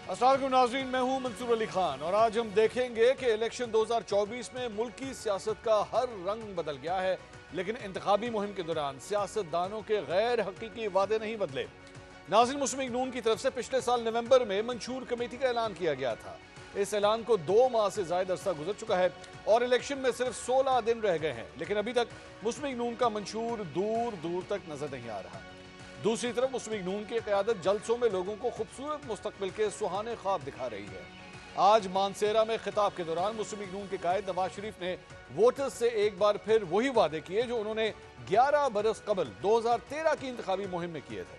अस्सलाम वालेकुम नाज़रीन, मैं हूं मंसूर अली खान और आज हम देखेंगे कि इलेक्शन 2024 में मुल्क की सियासत का हर रंग बदल गया है, लेकिन इंतखाबी मुहिम के दौरान सियासतदानों के गैर हकीकी वादे नहीं बदले। नाज़रीन, मुस्लिम नून की तरफ से पिछले साल नवंबर में मंशूर कमेटी का ऐलान किया गया था। इस ऐलान को 2 माह से ज्यादा अरसा गुजर चुका है और इलेक्शन में सिर्फ 16 दिन रह गए हैं, लेकिन अभी तक मुस्लिम नून का मंशूर दूर दूर तक नजर नहीं आ रहा। दूसरी तरफ मुस्लिम नून की क़यादत जलसों में लोगों को खूबसूरत मुस्तकबिल के सुहाने ख्वाब दिखा रही है। आज मानसेरा में खिताब के दौरान मुस्लिम नून के कायद नवाज शरीफ ने वोटर्स से एक बार फिर वही वादे किए जो उन्होंने 11 बरस कबल 2013 की इंतखाबी मुहिम में किए थे।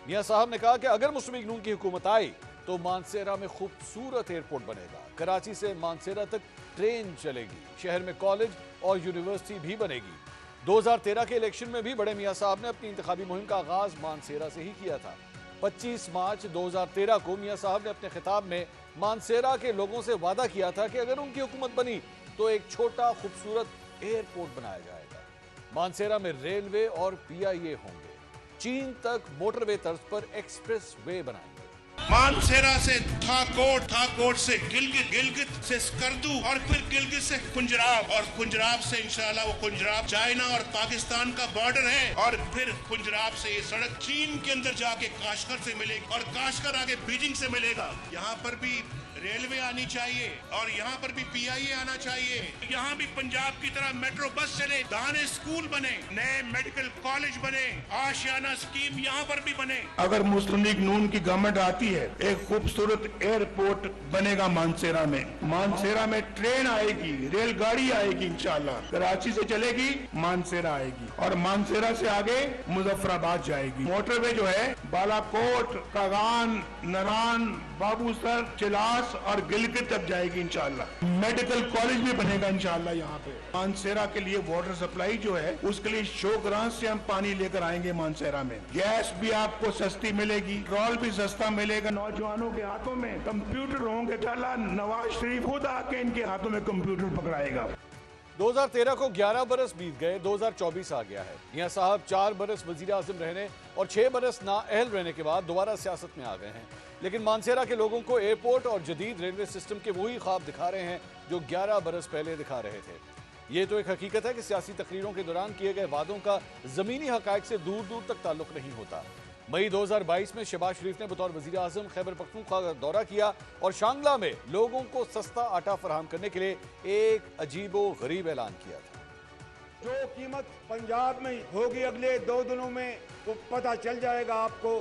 मियां साहब ने कहा कि अगर मुस्लिम नून की हुकूमत आई तो मानसेरा में खूबसूरत एयरपोर्ट बनेगा, कराची से मानसेरा तक ट्रेन चलेगी, शहर में कॉलेज और यूनिवर्सिटी भी बनेगी। 2013 के इलेक्शन में भी बड़े मियां साहब ने अपनी इंतखाबी मुहिम का आगाज मानसेरा से ही किया था। 25 मार्च 2013 को मियां साहब ने अपने खिताब में मानसेरा के लोगों से वादा किया था कि अगर उनकी हुकूमत बनी तो एक छोटा खूबसूरत एयरपोर्ट बनाया जाएगा। मानसेरा में रेलवे और PIA होंगे, चीन तक मोटरवे तर्ज पर एक्सप्रेस वे बनाएंगे। मानसेरा से थाकोट, थाकोट से गिलगित, गिलगित से स्कर्दू और फिर गिलगित से खुंजराब और खुंजराब से इंशाल्लाह वो खुंजराब चाइना और पाकिस्तान का बॉर्डर है और फिर खुंजराब से ये सड़क चीन के अंदर जाके काशगर से मिलेगी और काशगर आगे बीजिंग से मिलेगा। यहाँ पर भी रेलवे आनी चाहिए और यहाँ पर भी PIA आना चाहिए। यहाँ भी पंजाब की तरह मेट्रो बस चले, दाने स्कूल बने, नए मेडिकल कॉलेज बने, आशियाना स्कीम यहाँ पर भी बने। अगर मुस्लिम लीग नून की गवर्नमेंट आती है, एक खूबसूरत एयरपोर्ट बनेगा मानसेरा में। मानसेरा में ट्रेन आएगी, रेलगाड़ी आएगी, इंशाल्लाह कराची से चलेगी, मानसेरा आएगी और मानसेरा से आगे मुजफ्फराबाद जाएगी। मोटरवे जो है बालाकोट, कागान, नरान, बाबूसर, चिलास और गिलगित तक जाएगी इंशाल्लाह। मेडिकल कॉलेज भी बनेगा इंशाल्लाह। यहाँ पे मानसेरा के लिए वाटर सप्लाई जो है उसके लिए शोग्रां से हम पानी लेकर आएंगे मानसेरा में। गैस भी आपको सस्ती मिलेगी, पेट्रोल भी सस्ता मिलेगा। नौजवानों के हाथों में कंप्यूटर होंगे, इंशाल्लाह नवाज शरीफ खुद आके इनके हाथों में कंप्यूटर पकड़ाएगा। 2013 को 11 बरस बीत गए, 2024 आ गया है। मियां साहब 4 बरस वजीर आजम रहने और 6 बरस नाअहल रहने के बाद दोबारा सियासत में आ गए हैं, लेकिन मानसेरा के लोगों को एयरपोर्ट और जदीद रेलवे सिस्टम के वही ख्वाब दिखा रहे हैं जो 11 बरस पहले दिखा रहे थे। ये तो एक हकीकत है कि सियासी तकरीरों के दौरान किए गए वादों का जमीनी हकायक से दूर दूर तक ताल्लुक नहीं होता। मई 2022 में शहबाज शरीफ ने बतौर वजीर आजम खैबर पख्तूनख्वा का दौरा किया और शांगला में लोगों को सस्ता आटा फराहम करने के लिए एक अजीबो गरीब ऐलान किया था। जो कीमत पंजाब में होगी अगले 2 दिनों में वो पता चल जाएगा आपको।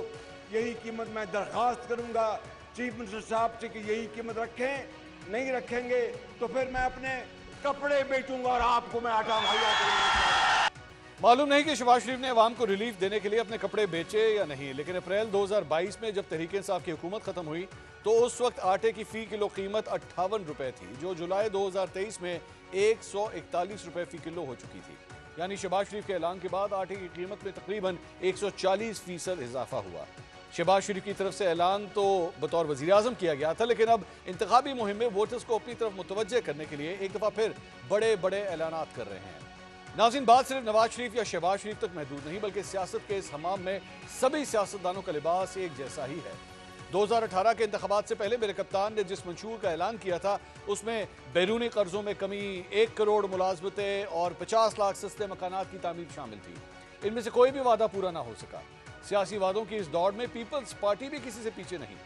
यही कीमत मैं दरखास्त करूंगा चीफ मिनिस्टर साहब से कि यही कीमत रखें। नहीं रखेंगे तो फिर मैं अपने कपड़े बेचूंगा और आपको मैं आटा मुहैया करूंगा। मालूम नहीं कि शहबाज शरीफ ने अवाम को रिलीफ देने के लिए अपने कपड़े बेचे या नहीं, लेकिन अप्रैल 2022 में जब तहरीक इंसाफ की हुकूमत खत्म हुई तो उस वक्त आटे की फी किलो कीमत 58 रुपए थी, जो जुलाई 2023 में 141 रुपए फी किलो हो चुकी थी। यानी शहबाज शरीफ के ऐलान के बाद आटे की कीमत में तकरीबन 140% इजाफा हुआ। शहबाज शरीफ की तरफ से ऐलान तो बतौर वजीर आजम किया गया था, लेकिन अब इंतखाबी मुहिम में वोटर्स को अपनी तरफ मुतवज्जे करने के लिए एक दफा फिर बड़े बड़े ऐलानात कर रहे हैं। नाज़रीन, बात सिर्फ नवाज शरीफ या शहबाज शरीफ तक महदूद नहीं, बल्कि सियासत के इस हमाम में सभी सियासतदानों का लिबास एक जैसा ही है। 2018 के इंतखाबात से पहले मेरे कप्तान ने जिस मंशूर का ऐलान किया था उसमें बैरूनी कर्जों में कमी, 1 करोड़ मुलाजमतें और 50 लाख सस्ते मकानात की तामीर शामिल थी। इनमें से कोई भी वादा पूरा ना हो सका। सियासी वादों की इस दौड़ में पीपल्स पार्टी भी किसी से पीछे नहीं।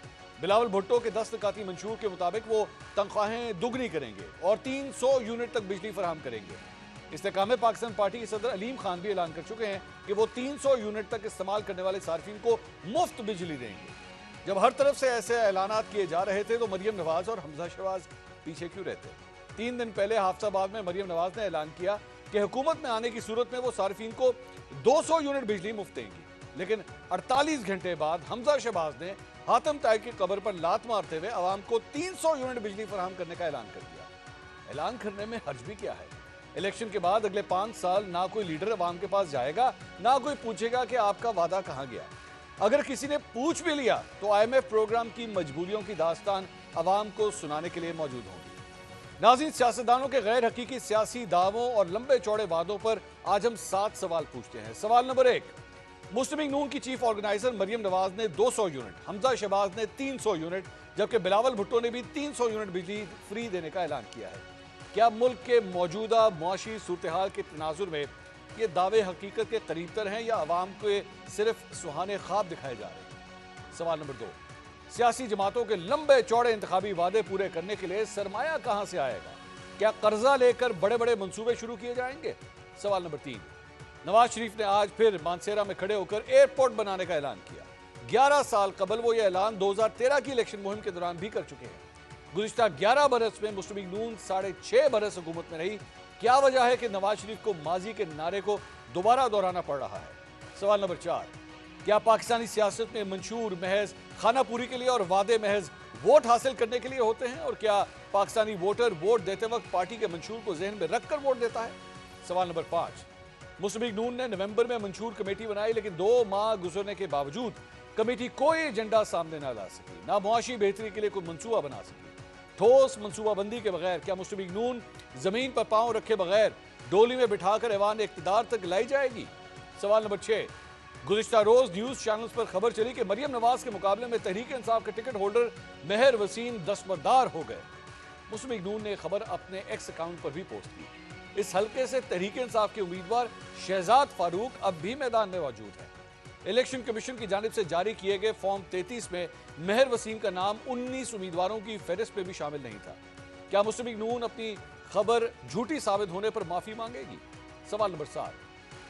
बिलावल भुट्टो के 10 नकाती मंशूर के मुताबिक वो तनख्वाहें दुगनी करेंगे और 300 यूनिट तक बिजली फराहम करेंगे। इस्तेकाम पाकिस्तान पार्टी के सदर अलीम खान भी ऐलान कर चुके हैं कि वो 300 यूनिट तक इस्तेमाल करने वाले सार्फिन को मुफ्त बिजली देंगे। जब हर तरफ से ऐसे ऐलानात किए जा रहे थे तो मरियम नवाज और हमजा शहबाज पीछे क्यों रहते? 3 दिन पहले हाफसाबाद में मरियम नवाज ने ऐलान किया कि हुकूमत में आने की सूरत में वो सार्फिन को 200 यूनिट बिजली मुफ्त देंगी, लेकिन 48 घंटे बाद हमजा शहबाज ने हातम ताई की कब्र पर लात मारते हुए आवाम को 300 यूनिट बिजली फराहम करने का ऐलान कर दिया। ऐलान करने में हर्ज भी क्या है? इलेक्शन के बाद अगले 5 साल ना कोई लीडर अवाम के पास जाएगा, ना कोई पूछेगा कि आपका वादा कहां गया। अगर किसी ने पूछ भी लिया तो IMF प्रोग्राम की मजबूरियों की दास्तान अवाम को सुनाने के लिए मौजूद होंगी। नाज़रीन, सियासतदानों के गैर हकीकी सियासी दावों और लंबे चौड़े वादों पर आज हम 7 सवाल पूछते हैं। सवाल नंबर 1, मुस्लिम लीग नून की चीफ ऑर्गेनाइजर मरियम नवाज ने 200 यूनिट, हमजा शहबाज ने 300 यूनिट, जबकि बिलावल भुट्टो ने भी 300 यूनिट बिजली फ्री देने का ऐलान किया है। क्या मुल्क के मौजूदा मुआशी सूरत-ए-हाल के तनाजुर में ये दावे हकीकत के करीब तर हैं या अवाम को सिर्फ सुहाने ख्वाब दिखाए जा रहे हैं? सवाल नंबर 2, सियासी जमातों के लंबे चौड़े इंतखाबी वादे पूरे करने के लिए सरमाया कहां से आएगा? क्या कर्जा लेकर बड़े बड़े मंसूबे शुरू किए जाएंगे? सवाल नंबर 3, नवाज शरीफ ने आज फिर मानसेरा में खड़े होकर एयरपोर्ट बनाने का ऐलान किया। 11 साल कबल वो ये ऐलान 2013 की इलेक्शन मुहिम के दौरान भी कर चुके हैं। गुज़िश्ता 11 बरस में मुस्लिम लीग नून 6.5 बरस हुकूमत में रही। क्या वजह है कि नवाज शरीफ को माजी के नारे को दोबारा दोहराना पड़ रहा है? सवाल नंबर 4, क्या पाकिस्तानी सियासत में मंशूर महज खाना पूरी के लिए और वादे महज वोट हासिल करने के लिए होते हैं? और क्या पाकिस्तानी वोटर वोट देते वक्त पार्टी के मंशूर को जहन में रखकर वोट देता है? सवाल नंबर 5, मुस्लिम लीग नून ने नवंबर में मंशूर कमेटी बनाई, लेकिन 2 माह गुजरने के बावजूद कमेटी कोई एजेंडा सामने ना ला सकी, ना मुआशी बेहतरी के लिए कोई मंसूबा बना सकी। ठोस मंसूबाबंदी के बगैर क्या मुस्लिम लीग नून जमीन पर पांव रखे बगैर डोली में बिठाकर ऐवान इख्तिदार तक लाई जाएगी? सवाल नंबर 6, गुज़िश्ता रोज न्यूज चैनल्स पर खबर चली कि मरियम नवाज के मुकाबले में तहरीक इंसाफ के टिकट होल्डर मेहर वसीम दस्तबरदार हो गए। मुस्लिम लीग नून ने खबर अपने एक्स अकाउंट पर भी पोस्ट की। इस हल्के से तहरीक इंसाफ के उम्मीदवार शहजाद फारूक अब भी मैदान में मौजूद है। इलेक्शन कमीशन की जानिब से जारी किए गए फॉर्म 33 में मेहर वसीम का नाम 19 उम्मीदवारों की फहरिस्त में भी शामिल नहीं था। क्या मुस्लिम लीग नून अपनी खबर झूठी साबित होने पर माफी मांगेगी? सवाल नंबर 7,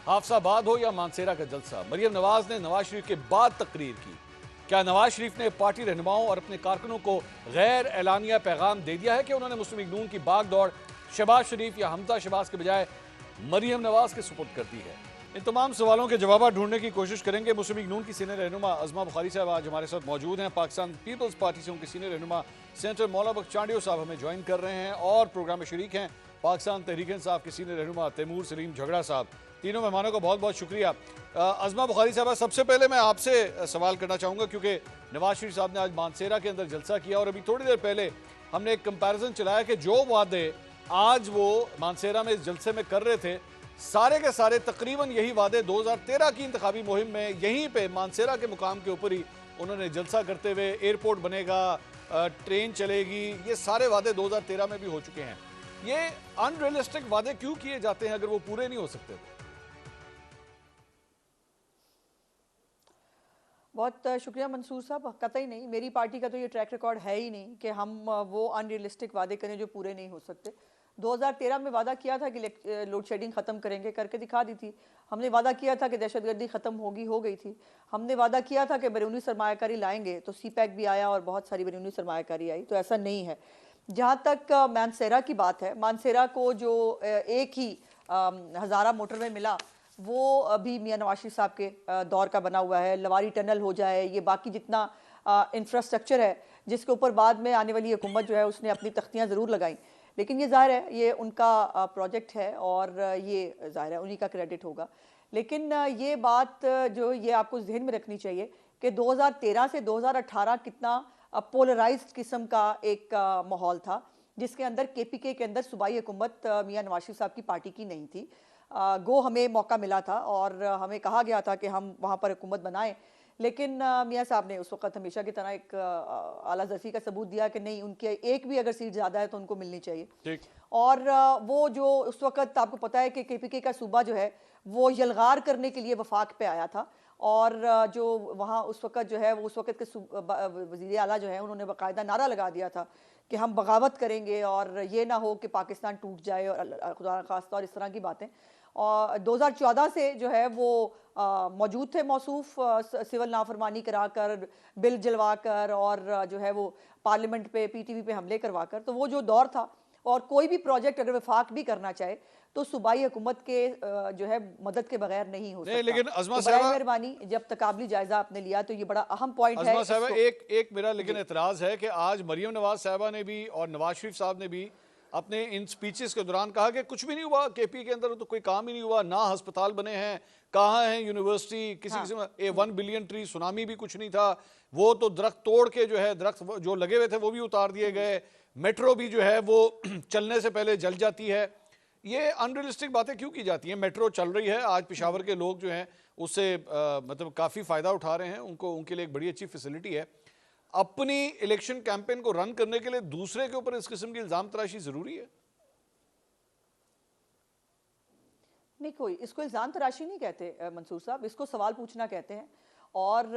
हाफसाबाद हो या मानसेरा का जलसा, मरियम नवाज ने नवाज शरीफ के बाद तकरीर की। क्या नवाज शरीफ ने पार्टी रहनुमाओं और अपने कारकुनों को गैर एलानिया पैगाम दे दिया है कि उन्होंने मुस्लिम लीग नून की बागदौड़ शहबाज शरीफ या हमजा शहबाज के बजाय मरियम नवाज के सुपुर्द कर दी है? इन तमाम सवालों के जवाब ढूंढने की कोशिश करेंगे। मुस्लिम लीग नून की सीनियर रहनुमा अज़मा बुखारी साहब आज हमारे साथ मौजूद हैं। पाकिस्तान पीपल्स पार्टी से उनके सीनियर रहनुमा सेनेटर मौलाना बख्श चांडियो साहब हमें ज्वाइन कर रहे हैं और प्रोग्राम में शरीक हैं पाकिस्तान तहरीक इंसाफ के सीनियर रहनुमा तैमूर सलीम झगड़ा साहब। तीनों मेहमानों का बहुत बहुत शुक्रिया। अज़मा बुखारी साहब, सबसे पहले मैं आपसे सवाल करना चाहूँगा क्योंकि नवाज शरीफ साहब ने आज मानसेरा के अंदर जलसा किया और अभी थोड़ी देर पहले हमने एक कंपैरिजन चलाया कि जो वादे आज वो मानसेरा में इस जलसे में कर रहे थे, सारे के सारे तकरीबन यही वादे 2013 की इंतखाबी मुहिम में यहीं पे मानसेरा के मुकाम के ऊपर ही उन्होंने जलसा करते हुए एयरपोर्ट बनेगा, ट्रेन चलेगी, ये सारे वादे 2013 में भी हो चुके हैं। ये अनरियलिस्टिक वादे क्यों किए जाते हैं अगर वो पूरे नहीं हो सकते? बहुत शुक्रिया मंसूर साहब। कतई नहीं, मेरी पार्टी का तो ये ट्रैक रिकॉर्ड है ही नहीं कि हम वो अनरियलिस्टिक वादे करें जो पूरे नहीं हो सकते। 2013 में वादा किया था कि लोड शेडिंग ख़त्म करेंगे, करके दिखा दी थी। हमने वादा किया था कि दहशतगर्दी ख़त्म होगी, हो गई थी। हमने वादा किया था कि बैरूनी सरमायाकारी लाएंगे, तो CPEC भी आया और बहुत सारी बैरूनी सरमायाकारी आई, तो ऐसा नहीं है। जहाँ तक मानसेरा की बात है, मानसेरा को जो एक ही हज़ारा मोटरवे मिला वो अभी मियां नवाज शरीफ साहब के दौर का बना हुआ है। लवारी टनल हो जाए, ये बाकी जितना इंफ्रास्ट्रक्चर है जिसके ऊपर बाद में आने वाली हुकूमत जो है उसने अपनी तख्तियाँ ज़रूर लगाई, लेकिन ये ज़ाहिर है ये उनका प्रोजेक्ट है और ये ज़ाहिर है उन्हीं का क्रेडिट होगा। लेकिन ये बात जो ये आपको जहन में रखनी चाहिए कि 2013 से 2018 कितना पोलराइज्ड किस्म का एक माहौल था, जिसके अंदर KPK के अंदर सूबाई हुकूमत मियां नवाज शरीफ साहब की पार्टी की नहीं थी। गो हमें मौका मिला था और हमें कहा गया था कि हम वहाँ पर हुकूमत बनाएं, लेकिन मियां साहब ने उस वक्त हमेशा की तरह एक आला ज़र्फ़ी का सबूत दिया कि नहीं, उनके एक भी अगर सीट ज़्यादा है तो उनको मिलनी चाहिए। और वो जो उस वक्त आपको पता है कि KPK का सूबा जो है वो यलगार करने के लिए वफाक पे आया था और जो वहाँ उस वक्त जो है वो उस वक्त के वज़ीर आला जो है उन्होंने बाकायदा नारा लगा दिया था कि हम बगावत करेंगे और ये ना हो कि पाकिस्तान टूट जाए और खुदा खास्ता और इस तरह की बातें। और 2014 से जो है वो मौजूद थे मौसूफ सिविल नाफरमानी कराकर, बिल जलवा कर और जो है वो पार्लियामेंट पे PTV पे हमले करवा कर। तो वो जो दौर था, और कोई भी प्रोजेक्ट अगर वफाक भी करना चाहे तो सूबाई हुकूमत के जो है मदद के बगैर नहीं हो सकता। लेकिन अज़मा तो साहबा, मेहरबानी जब तकाबली जायजा आपने लिया तो ये बड़ा अहम पॉइंट है। अज़मा साहबा, एक मेरा लेकिन एतराज़ है कि आज मरियम नवाज साहबा ने भी और नवाज शरीफ साहब ने भी अपने इन स्पीचेस के दौरान कहा कि कुछ भी नहीं हुआ, KP के अंदर तो कोई काम ही नहीं हुआ, ना अस्पताल बने हैं, कहाँ है यूनिवर्सिटी, किसी किस्म का 1 बिलियन ट्री सुनामी भी कुछ नहीं था, वो तो दरख्त तोड़ के जो है दरख्त जो लगे हुए थे वो भी उतार दिए गए, मेट्रो भी जो है वो चलने से पहले जल जाती है। ये अनरियलिस्टिक बातें क्यों की जाती हैं? मेट्रो चल रही है, आज पेशावर के लोग जो हैं उससे मतलब काफ़ी फ़ायदा उठा रहे हैं, उनको उनके लिए एक बड़ी अच्छी फैसिलिटी है। अपनी इलेक्शन कैंपेन को रन करने के लिए दूसरे के ऊपर इस किस्म की इल्ज़ाम तराशी ज़रूरी है? नहीं, कोई इसको इल्ज़ाम तराशी नहीं कहते मंसूर साहब, इसको सवाल पूछना कहते हैं। और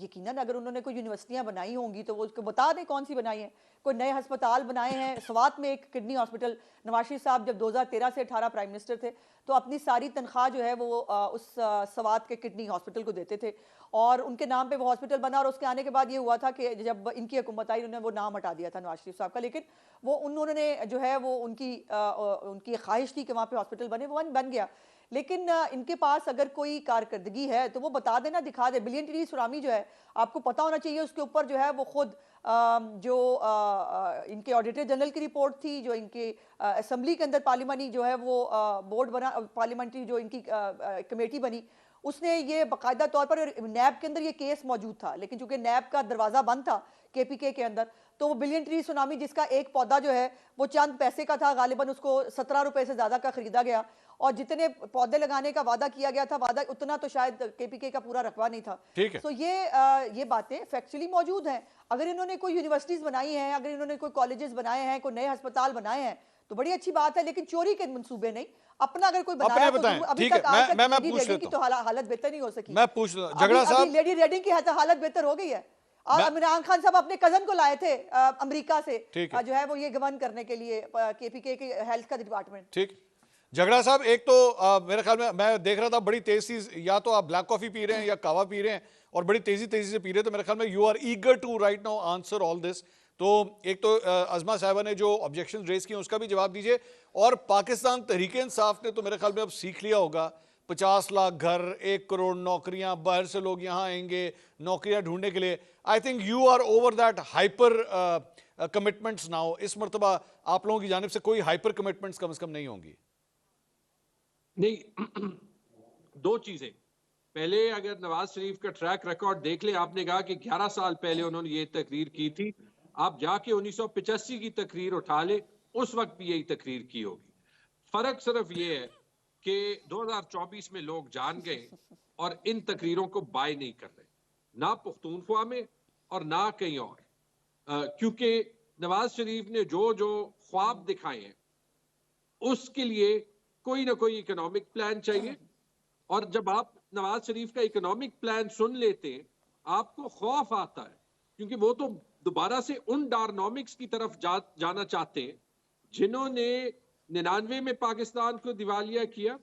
यकीनन अगर उन्होंने कोई यूनिवर्सिटियां बनाई होंगी तो वो उसको बता दें कौन सी बनाई हैं। कोई नए अस्पताल बनाए हैं, स्वात में एक किडनी हॉस्पिटल, नवाज शरीफ साहब जब 2013 से 18 प्राइम मिनिस्टर थे तो अपनी सारी तनख्वाह जो है वो उस स्वात के किडनी हॉस्पिटल को देते थे और उनके नाम पे वो हॉस्पिटल बना। और उसके आने के बाद ये हुआ था कि जब इनकी हुकूमत आई उन्होंने वो नाम हटा दिया था नवाज शरीफ साहब का, लेकिन वो उन्होंने जो है वो उनकी ख्वाहिश थी कि वहाँ पे हॉस्पिटल बने, वो बन गया। लेकिन इनके पास अगर कोई कारकर्दगी है तो वो बता देना, दिखा दे। बिलियन टीवी सुनामी जो है आपको पता होना चाहिए, उसके ऊपर जो है वो खुद इनके ऑडिटर जनरल की रिपोर्ट थी, जो इनके असेंबली के अंदर पार्लियामानी जो है वो बोर्ड बना, पार्लियामेंट्री जो इनकी कमेटी बनी, उसने ये बाकायदा तौर पर, नैब के अंदर ये केस मौजूद था, लेकिन चूंकि नैब का दरवाजा बंद था केपीके के अंदर, तो वो बिलियन ट्री सुनामी जिसका एक पौधा जो है वो चंद पैसे का था, गालिबन उसको 17 रुपए से ज्यादा का खरीदा गया और जितने पौधे लगाने का वादा किया गया था, वादा उतना तो शायद केपीके का पूरा रकबा नहीं था। ठीक है। तो ये बातें फैक्चुअली मौजूद हैं। अगर इन्होंने कोई यूनिवर्सिटीज बनाई हैं, अगर इन्होंने कोई कॉलेजेस बनाए हैं, कोई नए अस्पताल बनाए हैं तो बड़ी अच्छी बात है, लेकिन चोरी के मंसूबे नहीं। अपना अगर कोई बनाया तो अभी तक मैं पूछ लेता की तो हालत बेहतर नहीं हो सकी। मैं पूछ झगड़ा साहब, लेडी रेडिंग की हालत बेहतर हो गई है। इमरान खान साहब अपने कजन को लाए थे अमेरिका से, जो है वो ये गवर्न करने के लिए केपीके के हेल्थ का डिपार्टमेंट। ठीक, झगड़ा साहब, एक तो मेरे ख्याल में मैं देख रहा था बड़ी तेजी, या तो आप ब्लैक कॉफी पी रहे हैं या कावा पी रहे हैं और बड़ी तेजी से पी रहे हैं, तो मेरे ख्याल में you are eager to right now answer all this. तो एक तो अजमा साहिबा ने जो ऑब्जेक्शन रेज किए उसका भी जवाब दीजिए, और पाकिस्तान तहरीक इंसाफ ने तो मेरे ख्याल में अब सीख लिया होगा, 50 लाख घर, 1 करोड़ नौकरियां, बाहर से लोग यहाँ आएंगे नौकरियां ढूंढने के लिए। I think you are over that hyper commitments now. इस मरतबा आप लोगों की जानिब से कोई हाइपर कमिटमेंट्स कम से कम नहीं होंगी। नहीं, दो चीजें। पहले अगर नवाज शरीफ का ट्रैक रिकॉर्ड देख ले, आपने कहा कि 11 साल पहले उन्होंने ये तकरीर की थी, आप जाके 1985 की तकरीर उठा ले, उस वक्त भी यही तकरीर की होगी। फर्क सिर्फ ये है कि 2024 में लोग जान गए और इन तकरीरों को बाय नहीं कर रहे, ना पुख्तूनख्वा में और ना कहीं और, क्योंकि नवाज शरीफ ने जो जो ख्वाब दिखाए हैं उसके लिए कोई ना कोई इकोनॉमिक प्लान चाहिए। और जब आप नवाज शरीफ का इकोनॉमिक प्लान सुन लेते हैं आपको खौफ आता है, क्योंकि वो तो दोबारा से उन डायनामिक्स की तरफ जाना चाहते हैं जिन्होंने 99 में पाकिस्तान को दिवालिया किया,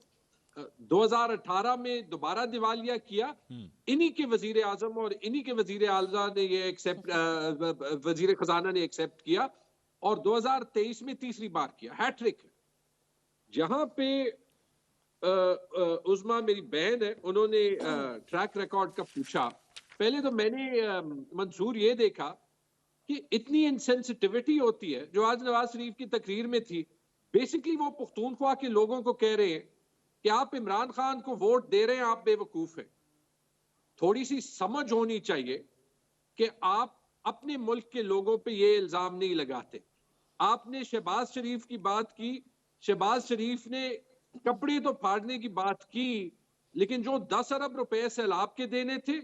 2018 में दोबारा दिवालिया किया। इन्हीं के वजीर आजम और इन्हीं के वजीर आला ने ये वजीर खजाना ने एक्सेप्ट किया और 2023 में तीसरी बार किया, हैट्रिक। जहां पे उस्मा मेरी बहन है, उन्होंने ट्रैक रिकॉर्ड का पूछा, पहले तो मैंने मंसूर ये देखा कि इतनी इनसेंसिटिविटी होती है जो आज नवाज शरीफ की तकरीर में थी। बेसिकली वो पुख्तूनख्वा के लोगों को कह रहे हैं कि आप इमरान खान को वोट दे रहे हैं, आप बेवकूफ हैं। थोड़ी सी समझ होनी चाहिए कि आप अपने मुल्क के लोगों पे ये इल्जाम नहीं लगाते। आपने शहबाज शरीफ की बात की, शहबाज शरीफ ने कपड़े तो फाड़ने की बात की, लेकिन जो 10 अरब रुपए सैलाब के देने थे,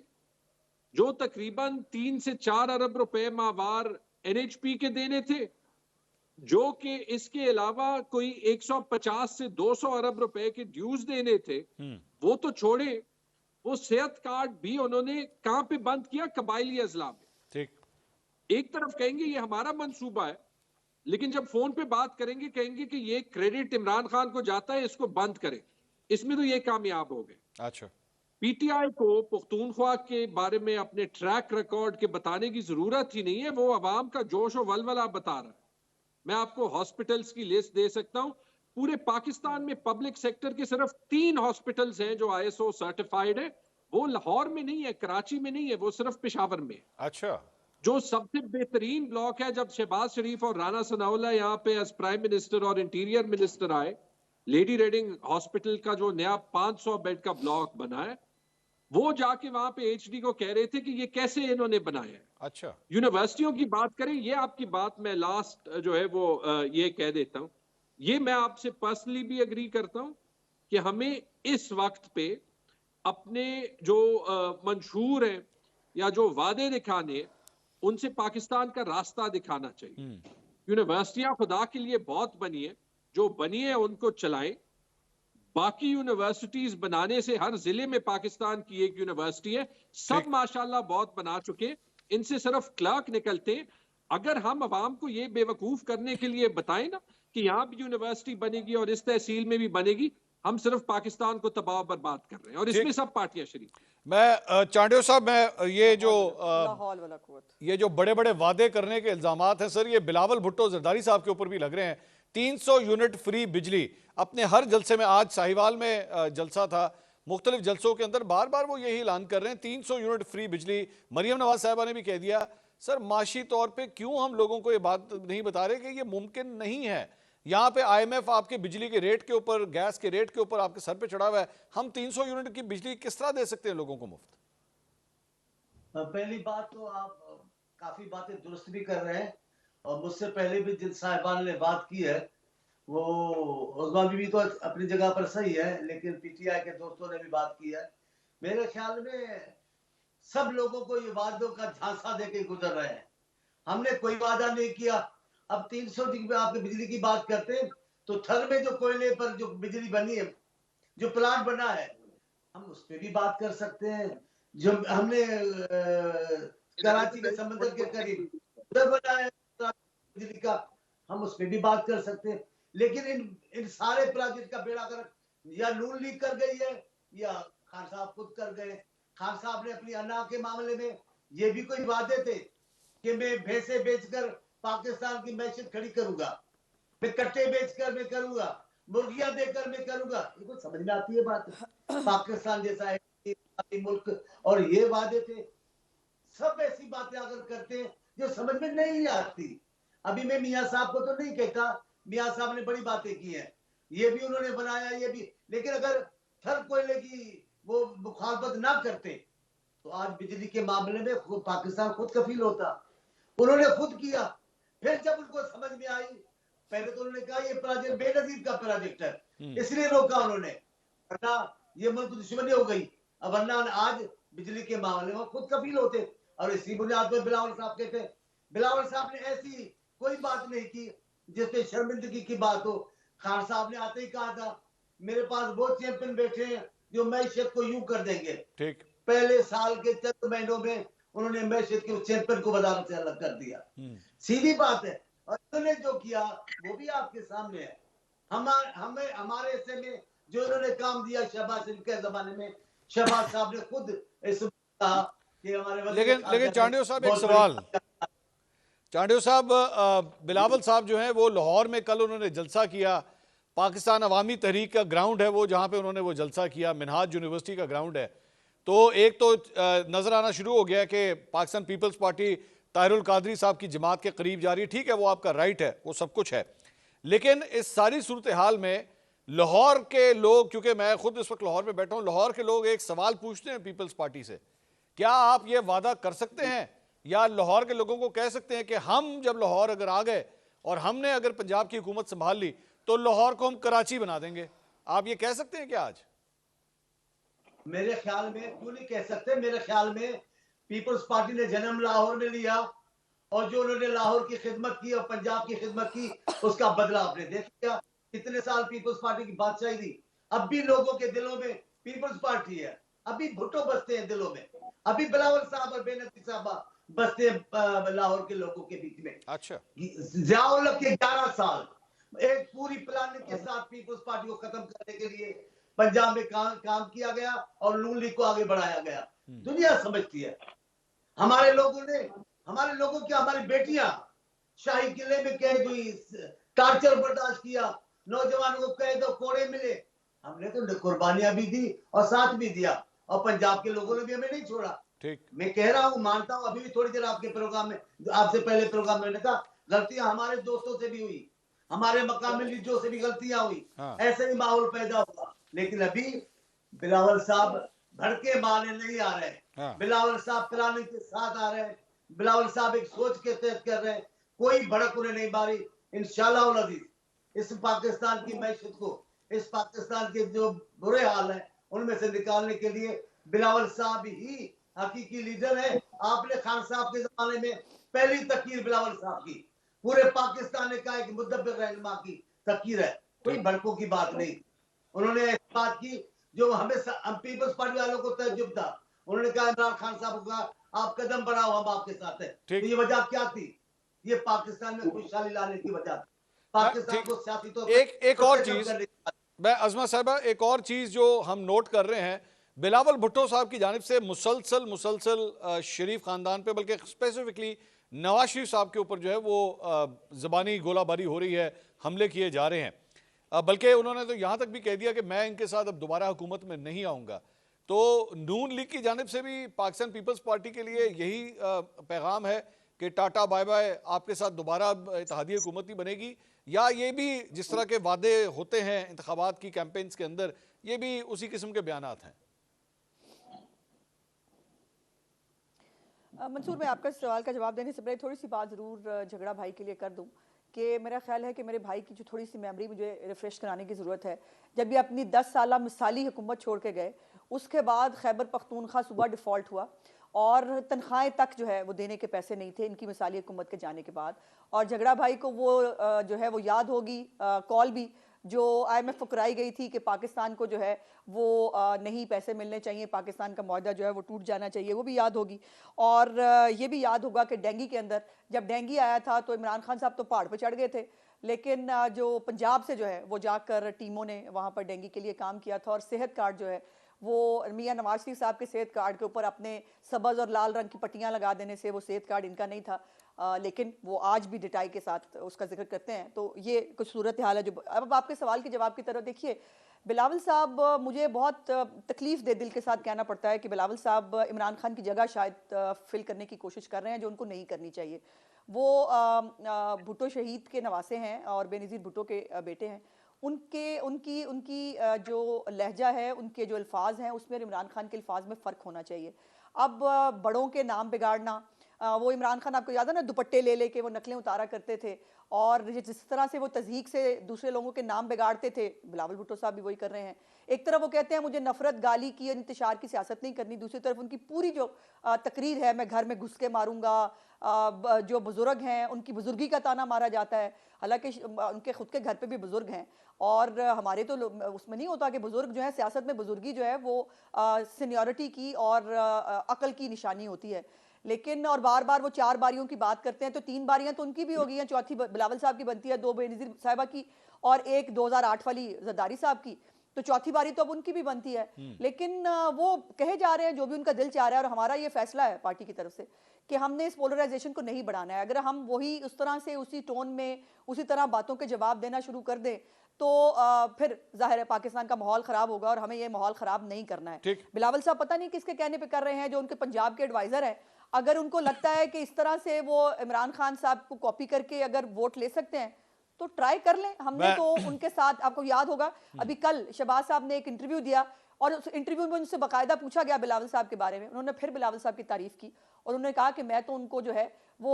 जो तकरीबन 3 से 4 अरब रुपए माहवार NHP के देने थे, जो कि इसके अलावा कोई 150 से 200 अरब रुपए के ड्यूज देने थे, वो तो छोड़े, वो सेहत कार्ड भी उन्होंने कहां पे बंद किया? कबायली अजला में। ठीक, एक तरफ कहेंगे ये हमारा मंसूबा है, लेकिन जब फोन पे बात करेंगे कहेंगे कि ये क्रेडिट इमरान खान को जाता है, इसको बंद करें। इसमें तो ये कामयाब हो गए। अच्छा, पीटीआई को पुख्तूनख्वा के बारे में अपने ट्रैक रिकॉर्ड के बताने की जरूरत ही नहीं है, वो अवाम का जोश और वलवला बता रहा है। मैं आपको हॉस्पिटल्स की लिस्ट दे सकता हूं। पूरे पाकिस्तान में पब्लिक सेक्टर के सिर्फ 3 हॉस्पिटल्स हैं जो ISO सर्टिफाइड है। वो लाहौर में नहीं है, कराची में नहीं है, वो सिर्फ पेशावर में है। अच्छा, जो सबसे बेहतरीन ब्लॉक है, जब शहबाज शरीफ और राना सनाउल्लाह यहाँ पे एज प्राइम मिनिस्टर और इंटीरियर मिनिस्टर आए, लेडी रेडिंग हॉस्पिटल का जो नया 500 बेड का ब्लॉक बना है, वो जाके वहां पे HD को कह रहे थे कि ये कैसे इन्होंने बनाया है। अच्छा, यूनिवर्सिटियों की बात करें, ये आपकी बात मैं लास्ट जो है वो ये कह देता हूं, ये मैं आपसे पर्सनली भी एग्री करता हूं कि हमें इस वक्त पे अपने जो मंशूर हैं या जो वादे दिखाने हैं, उनसे पाकिस्तान का रास्ता दिखाना चाहिए। यूनिवर्सिटियां खुदा के लिए बहुत बनी है, जो बनी है उनको चलाएं। बाकी यूनिवर्सिटीज बनाने से, हर जिले में पाकिस्तान की एक यूनिवर्सिटी है, सब माशाल्लाह बहुत बना चुके, इनसे सिर्फ क्लर्क निकलते हैं। अगर हम अवाम को ये बेवकूफ करने के लिए बताएं ना कि यहाँ भी यूनिवर्सिटी बनेगी और इस तहसील में भी बनेगी, हम सिर्फ पाकिस्तान को तबाह बर्बाद कर रहे हैं, और इसमें सब पार्टियां शरीक। मैं चांडियो साहब, मैं ये जो बड़े बड़े वादे करने के इल्जामात हैं सर, ये बिलावल भुट्टो जरदारी साहब के ऊपर भी लग रहे हैं। 300 यूनिट फ्री बिजली अपने हर जलसे में, आज साहिवाल में जलसा था, मुख्तलिफ जलसों के अंदर बार बार वो यही ऐलान कर रहे हैं 300 यूनिट फ्री बिजली। मरियम नवाज साहबा ने भी कह दिया। सर माशी तौर पे क्यों हम लोगों को ये बात नहीं बता रहे कि ये मुमकिन नहीं है? यहाँ पे IMF आपके बिजली के रेट के ऊपर, गैस के रेट के ऊपर आपके सर पे चढ़ा हुआ है। हम 300 यूनिट की बिजली किस तरह दे सकते हैं लोगों को मुफ्त? पहली बात तो आप काफी बातें दुरुस्त भी कर रहे हैं, और मुझसे पहले भी जिन साहिबान ने बात की है वो उस्मान बीबी तो अपनी जगह पर सही है, लेकिन PTI के दोस्तों ने भी बात की है। मेरे ख्याल में सब लोगों को ये वादों का झांसा देके गुजर रहे हैं। हमने कोई वादा नहीं किया। अब 300 पे आपके बिजली की बात करते हैं तो थर में जो कोयले पर जो बिजली बनी है, जो प्लांट बना है, हम उस पर भी बात कर सकते हैं। जो हमने कराची के समंदर के करीब उधर बनाया बिजली का, हम उस पर भी बात कर सकते हैं। लेकिन इन सारे प्रोजेक्ट का बेड़ा गर्क या नून लीग कर गई है या खान साहब खुद कर गए। खान साहब ने अपनी अना के मामले में ये भी कोई वादे थे कि मैं भैंसे बेचकर पाकिस्तान की मैशत खड़ी करूंगा, मैं कट्टे बेचकर मैं करूंगा, मुर्गियां देकर मैं करूंगा। ये कुछ समझ में आती है बात? पाकिस्तान जैसा है मुल्क, और ये वादे थे। सब ऐसी बातें अगर करते हैं जो समझ में नहीं आती। अभी मैं मियां साहब को तो नहीं कहता, मियां साहब ने बड़ी बातें की हैं, ये भी उन्होंने बनाया, ये भी, लेकिन अगर थर कोयले की वो मुखालफत ना करते तो आज बिजली के मामले में पाकिस्तान खुद कफील होता। उन्होंने खुद किया। फिर जब उनको समझ में आई, पहले तो उन्होंने कहा ये प्रोजेक्ट बेनजीर का प्रोजेक्ट है, इसलिए रोका उन्होंने, वरना ये मुल्क दुश्मनी हो गई। अब वरना आज बिजली के मामले में खुद कफील होते। और इसी बुनियाद पर बिलावल साहब कहते, बिलावल साहब ने ऐसी कोई बात नहीं की जिसपे शर्मिंदगी की बात हो। खान साहब ने आते ही कहा था मेरे पास वो चैंपियन बैठे हैं जो मैशत को यूं कर देंगे। ठीक, पहले साल के चंद महीनों में उन्होंने मैशत के चैंपियन को वजारत से अलग कर दिया। सीधी बात है। और उन्होंने जो किया वो भी आपके सामने है। हमारे हिस्से में जो उन्होंने काम दिया शहबाज शरीफ के जमाने में, शहबाज साहब ने खुद इस कहा कि हमारे, लेकिन चांडियो साहब एक सवाल, चांडियो साहब, बिलावल साहब जो हैं वो लाहौर में कल उन्होंने जलसा किया। पाकिस्तान अवामी तहरीक का ग्राउंड है वो, जहाँ पे उन्होंने वो जलसा किया, मिनहाज यूनिवर्सिटी का ग्राउंड है। तो एक तो नजर आना शुरू हो गया कि पाकिस्तान पीपल्स पार्टी ताहिरुल कादरी साहब की जमात के करीब जा रही है। ठीक है, वो आपका राइट है, वो सब कुछ है, लेकिन इस सारी सूरत हाल में लाहौर के लोग, क्योंकि मैं खुद इस वक्त लाहौर में बैठा हूँ, लाहौर के लोग एक सवाल पूछते हैं पीपल्स पार्टी से, क्या आप ये वादा कर सकते हैं या लाहौर के लोगों को कह सकते हैं कि हम जब लाहौर अगर आ गए और हमने अगर पंजाब की हुकूमत संभाल ली तो लाहौर को हम कराची बना देंगे? आप ये कह सकते हैं क्या आज? मेरे ख्याल में क्यों नहीं कह सकते। मेरे ख्याल में पीपल्स पार्टी ने जन्म लाहौर में लिया, और जो उन्होंने लाहौर की खिदमत की और पंजाब की खिदमत की, उसका बदला आपने देख लिया। इतने साल पीपल्स पार्टी की बादशाही थी, अब भी लोगों के दिलों में पीपल्स पार्टी है। अभी भुट्टो बसते हैं दिलों में, अभी बिलावल साहब और बेनजीर साहब बसते हैं लाहौर के लोगों के बीच में। अच्छा, ज़ियाउल के 11 साल एक पूरी प्लानिंग के साथ पीपल्स पार्टी को खत्म करने के लिए पंजाब में काम किया गया और नून लीग को आगे बढ़ाया गया। दुनिया समझती है। हमारे लोगों की हमारी बेटियां शाही किले में कैद हुई, टार्चर बर्दाश्त किया, नौजवानों को कैद और कोड़े मिले, हमने तो कुर्बानियां भी दी और साथ भी दिया, और पंजाब के लोगों ने भी हमें नहीं छोड़ा। ठीक, मैं कह रहा हूँ, मानता हूँ, अभी भी थोड़ी देर आपके प्रोग्राम में, आपसे पहले प्रोग्राम में मैंने कहा गलतियां हमारे दोस्तों से भी हुई, हमारे मकामी लीडरों से भी गलतियां हुई। हाँ। ऐसे ही माहौल पैदा हुआ, लेकिन अभी बिलावल साहब भड़के मारने नहीं आ रहे। हाँ। बिलावल साहब प्लानिंग के साथ आ रहे हैं। बिलावल साहब एक सोच के तहत कर रहे हैं, कोई भड़क उन्हें नहीं मारी। इंशाल्लाह इस पाकिस्तान की मैशत को, इस पाकिस्तान के जो बुरे हाल हैं उनमें से निकालने के लिए बिलावल साहब ही हकीकी लीडर है। आपने खान साहब के जमाने में पहली तकीर बिलावल साहब की, पूरे पाकिस्तान ने कहा कि मुदब्बिर रहनुमा की तकीर है, कोई भड़कों की बात नहीं। उन्होंने ऐसी बात की जो हमें पीपल्स पार्टी वालों को तजुब था। उन्होंने कहा इमरान खान साहब को कहा आप कदम बढ़ाओ, हम आपके साथ हैं। तो ये वजह क्या थी? ये पाकिस्तान में खुशहाली लाने की वजह थी, पाकिस्तान को सियासी तौर पर एक और चीज मैं अजमा साहबा, एक और चीज जो हम नोट कर रहे हैं, बिलावल भुट्टो साहब की जानिब से मुसलसल शरीफ खानदान पे, बल्कि स्पेसिफिकली नवाज शरीफ साहब के ऊपर जो है वो ज़बानी गोलाबारी हो रही है, हमले किए जा रहे हैं। बल्कि उन्होंने तो यहाँ तक भी कह दिया कि मैं इनके साथ अब दोबारा हुकूमत में नहीं आऊँगा। तो नून लीग की जानिब से भी पाकिस्तान पीपल्स पार्टी के लिए यही पैगाम है कि टाटा बाय बाय, आपके साथ दोबारा इत्तेहादी हुकूमत ही बनेगी, या ये भी जिस तरह के वादे होते हैं इंतखाबात की कैंपेन्स के अंदर, ये भी उसी किस्म के बयानात हैं? मंसूर, मैं आपका सवाल का जवाब देने से पहले थोड़ी सी बात ज़रूर झगड़ा भाई के लिए कर दूं कि मेरा ख्याल है कि मेरे भाई की जो थोड़ी सी मेमोरी मुझे रिफ़्रेश कराने की ज़रूरत है। जब ये अपनी 10 साला मिसाली हुकूमत छोड़ के गए, उसके बाद खैबर पख्तूनख्वा सूबा डिफ़ॉल्ट हुआ और तनख्वाहें तक जो है वो देने के पैसे नहीं थे इनकी मिसाली हुकूमत के जाने के बाद। और झगड़ा भाई को वो जो है वो याद होगी कॉल भी जो IMF को कराई गई थी कि पाकिस्तान को जो है वो नहीं पैसे मिलने चाहिए, पाकिस्तान का मुआहदा जो है वो टूट जाना चाहिए, वो भी याद होगी। और ये भी याद होगा कि डेंगी के अंदर जब डेंगी आया था तो इमरान खान साहब तो पहाड़ पर चढ़ गए थे, लेकिन जो पंजाब से जो है वो जाकर टीमों ने वहाँ पर डेंगी के लिए काम किया था और सेहत कार्ड जो है वो मियां नवाज शरीफ साहब के सेहत कार्ड के ऊपर अपने सब्ज़ और लाल रंग की पट्टियाँ लगा देने से वो सेहत कार्ड इनका नहीं था, लेकिन वो आज भी डिटाई के साथ उसका जिक्र करते हैं। तो ये कुछ सूरत हाल है। जो अब आपके सवाल के जवाब की तरफ देखिए, बिलावल साहब, मुझे बहुत तकलीफ़ दे दिल के साथ कहना पड़ता है कि बिलावल साहब इमरान खान की जगह शायद फिल करने की कोशिश कर रहे हैं जो उनको नहीं करनी चाहिए। वो भुट्टो शहीद के नवासे हैं और बेनज़ीर भुट्टो के बेटे हैं। उनकी जो लहजा है, उनके जो अल्फाज हैं, उसमें इमरान खान के अल्फाज में फ़र्क होना चाहिए। अब बड़ों के नाम बिगाड़ना, वो इमरान खान आपको याद है ना, दुपट्टे ले लेके वो नकलें उतारा करते थे और जिस तरह से वो तज़हीक से दूसरे लोगों के नाम बिगाड़ते थे, बिलावल भुट्टो साहब भी वही कर रहे हैं। एक तरफ वो कहते हैं मुझे नफरत गाली की और इंतशार की सियासत नहीं करनी, दूसरी तरफ उनकी पूरी जो तकरीर है मैं घर में घुस के मारूंगा, जो बुजुर्ग हैं उनकी बुजुर्गी का ताना मारा जाता है, हालांकि उनके खुद के घर पे भी बुजुर्ग हैं और हमारे तो उसमें नहीं होता कि बुजुर्ग जो है सियासत में बुजुर्गी जो है वो सीनियरिटी की और अकल की निशानी होती है। लेकिन और बार बार वो 4 बारियों की बात करते हैं, तो 3 बारियां तो उनकी भी हो गई हैं, चौथी बिलावल साहब की बनती है, 2 बेनज़ीर साहिबा की और एक 2008 वाली जरदारी साहब की, तो चौथी बारी तो अब उनकी भी बनती है। लेकिन वो कहे जा रहे हैं जो भी उनका दिल चाह रहा है और हमारा ये फैसला है पार्टी की तरफ से कि हमने इस पोलराइजेशन को नहीं बढ़ाना है। अगर हम वही उस तरह से उसी टोन में उसी तरह बातों के जवाब देना शुरू कर दें तो फिर जाहिर है पाकिस्तान का माहौल खराब होगा और हमें ये माहौल खराब नहीं करना है। बिलावल साहब पता नहीं किसके कहने पे कर रहे हैं, जो उनके पंजाब के एडवाइजर हैं। अगर उनको लगता है कि इस तरह से वो इमरान खान साहब को कॉपी करके अगर वोट ले सकते हैं तो ट्राई कर लें। हमने तो उनके साथ, आपको याद होगा अभी कल शहबाज साहब ने एक इंटरव्यू दिया और उस इंटरव्यू में उनसे बाकायदा पूछा गया बिलावल साहब के बारे में, उन्होंने फिर बिलावल साहब की तारीफ की और उन्होंने कहा कि मैं तो उनको जो है वो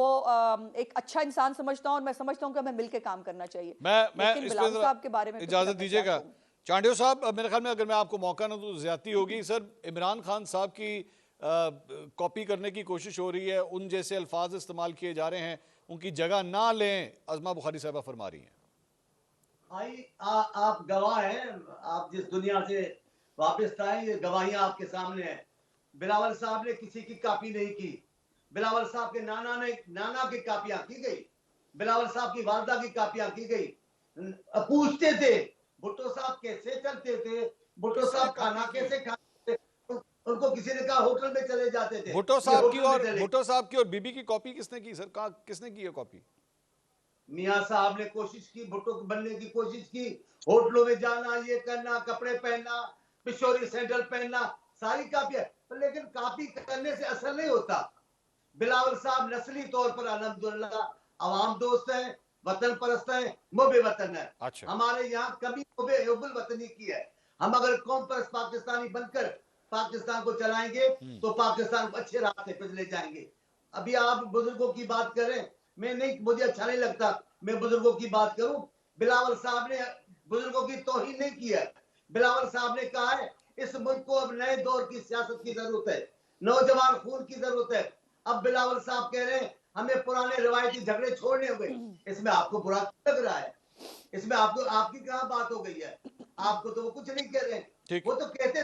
एक अच्छा इंसान समझता हूं और मैं समझता हूं कि हमें मिलकर काम करना चाहिए। मैं बिलावल साहब के बारे में इजाजत दीजिएगा चांडियो साहब, मेरे ख्याल में अगर मैं आपको मौका ना तो ज्यादती होगी। सर, इमरान खान साहब की कॉपी करने की कोशिश हो रही है, उन जैसे अल्फाज इस्तेमाल किए जा रहे हैं, उनकी जगह ना लें, अज़मा बुखारी साहबा फरमा रही हैं। आप गवाह हैं, आप जिस दुनिया से वापस आए ये गवाहियां आपके सामने हैं। बिलावल साहब ने किसी की कॉपी नहीं की, बिलावल साहब के नाना की कॉपियां की गई, बिलावल साहब की वालदा की कॉपियां की गई। पूछते थे भुट्टो साहब कैसे चलते थे, भुट्टो साहब खाना कैसे खाते थे, उनको किसी ने कहा होटल में चले जाते थे। भुट्टो साहब की और बीबी की कॉपी किसने की सर? किसने की है कॉपी? मियां साहब ने कोशिश की, भुट्टो बनने की कोशिश की, होटलों में जाना, ये करना, कपड़े पहनना, पिशोरी सैंडल पहनना, सारी काफी है, लेकिन कॉपी करने से असर नहीं होता। बिलावल साहब नस्ली तौर पर अल्हम्दुलिल्लाह अवाम दोस्त हैं, वतन परस्त हैं, मुहब्बे वतन है। अच्छा। हमारे यहाँ कभी मुहब्बे वतनी की है। हम अगर कौम परस्त पाकिस्तानी बनकर पाकिस्तान को चलाएंगे तो पाकिस्तान को अच्छे रास्ते पे ले जाएंगे। अभी आप बुजुर्गों की बात करें, मैं नहीं, मुझे अच्छा नहीं लगता मैं बुजुर्गों की बात करूं, बिलावल साहब ने बुजुर्गों की तौहीन नहीं की है। बिलावल साहब ने कहा है इस मुल्क को अब नए दौर की सियासत की जरूरत है, नौजवान खून की जरूरत है। अब बिलावल साहब कह रहे हैं हमें पुराने रिवायती झगड़े छोड़ने होंगे। इसमें आपको बुरा लग रहा है? इसमें आपको आपकी कहाँ बात हो गई है? आपको तो वो कुछ नहीं कह रहे हैं। वो तो कहते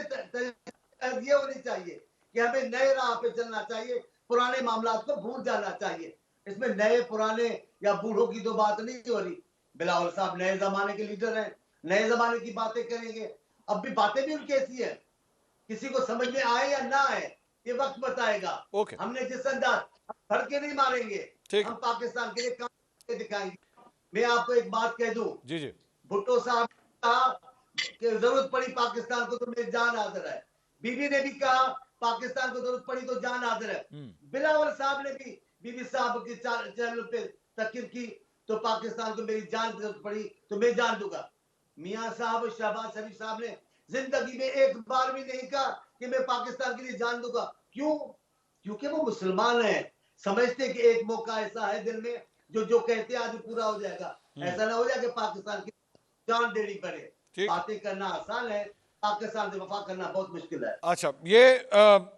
ये होनी चाहिए कि हमें नए राह पे चलना चाहिए, पुराने मामला को भूल जाना चाहिए। इसमें नए पुराने या बूढ़ों की तो बात नहीं हो रही। बिलावल साहब नए जमाने के लीडर हैं, नए जमाने की बातें करेंगे। अब भी बातें भी उनकी ऐसी है, किसी को समझ में आए या ना आए ये वक्त बताएगा। हमने जिस अंदाज धड़के नहीं मारेंगे, हम पाकिस्तान के लिए काम दिखाएंगे। मैं आपको एक बात कह दूं, जी जी, भुट्टो साहब कहा कि जरूरत पड़ी पाकिस्तान को तो मेरी जान हाजिर है। बीबी ने भी कहा पाकिस्तान को जरूरत पड़ी तो जान हाजिर है। बिलावल साहब ने भी बीबी साहब के चैनल पे तकरीर की तो पाकिस्तान को मेरी जान की जरूरत पड़ी तो मैं जान दूंगा। मियां साहब शहबाज शरीफ साहब ने जिंदगी में एक बार भी नहीं कहा कि मैं पाकिस्तान के लिए जान दूंगा। क्यों? क्योंकि वो मुसलमान हैं, समझते कि एक मौका ऐसा है दिल में जो कहते आज पूरा हो जाएगा। ऐसा ना हो जाए कि पाकिस्तान की जान देनी पड़े। बातें करना आसान है, पाकिस्तान से वफा करना बहुत मुश्किल है। अच्छा, ये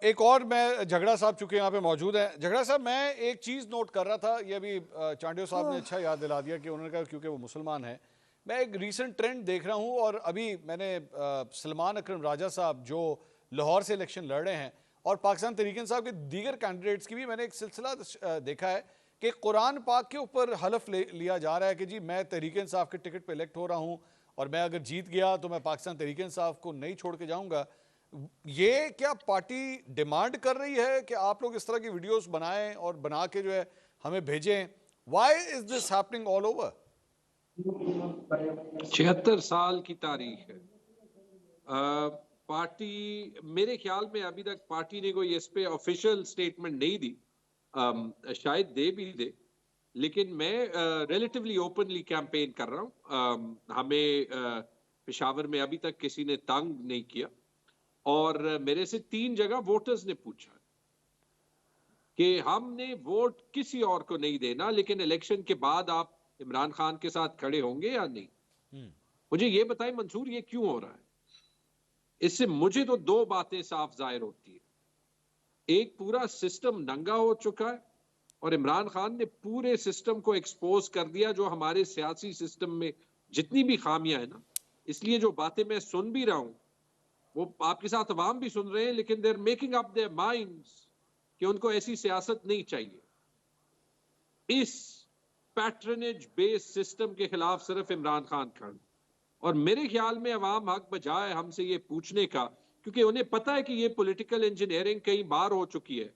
एक और मैं झगड़ा साहब चूंकि यहाँ पे मौजूद है। झगड़ा साहब, मैं एक चीज नोट कर रहा था, ये अभी चांडियो साहब ने अच्छा याद दिला दिया कि उन्होंने कहा क्योंकि वो मुसलमान है। मैं एक रीसेंट ट्रेंड देख रहा हूँ और अभी मैंने सलमान अकरम राजा साहब जो लाहौर से इलेक्शन लड़ रहे हैं और पाकिस्तान तहरीक इंसाफ के दीगर कैंडिडेट्स की भी मैंने एक सिलसिला देखा है कि कुरान पाक के ऊपर हलफ लिया जा रहा है कि जी मैं तहरीक इंसाफ के टिकट पे इलेक्ट हो रहा हूँ और मैं अगर जीत गया तो मैं पाकिस्तान तहरीक इंसाफ को नहीं छोड़ के जाऊंगा। ये क्या पार्टी डिमांड कर रही है कि आप लोग इस तरह की वीडियोस बनाएं और बना के जो है हमें भेजें? Why is this happening all over? 76 साल की तारीख है। पार्टी, मेरे ख्याल में अभी तक पार्टी ने कोई इस पे ऑफिशियल स्टेटमेंट नहीं दी, शायद दे भी दे, लेकिन मैं रिलेटिवली ओपनली कैंपेन कर रहा हूँ। हमें पेशावर में अभी तक किसी ने तंग नहीं किया और मेरे से 3 जगह वोटर्स ने पूछा कि हमने वोट किसी और को नहीं देना, लेकिन इलेक्शन के बाद आप इमरान खान के साथ खड़े होंगे या नहीं। मुझे ये बताएं मंसूर, ये क्यों हो रहा है? इससे मुझे तो 2 बातें साफ जाहिर होती है। एक, पूरा सिस्टम नंगा हो चुका है और इमरान खान ने पूरे सिस्टम को एक्सपोज कर दिया, जो हमारे सियासी सिस्टम में जितनी भी खामियां हैं ना। इसलिए जो बातें मैं सुन भी रहा हूं वो आपके साथ अवाम भी सुन रहे हैं, लेकिन they are making up their minds कि उनको ऐसी सियासत नहीं चाहिए। इस पैट्रनेज बेस्ड सिस्टम के खिलाफ सिर्फ इमरान खान खड़ा, और मेरे ख्याल में अवाम हक बजाय हमसे ये पूछने का, क्योंकि उन्हें पता है कि ये पॉलिटिकल इंजीनियरिंग कई बार हो चुकी है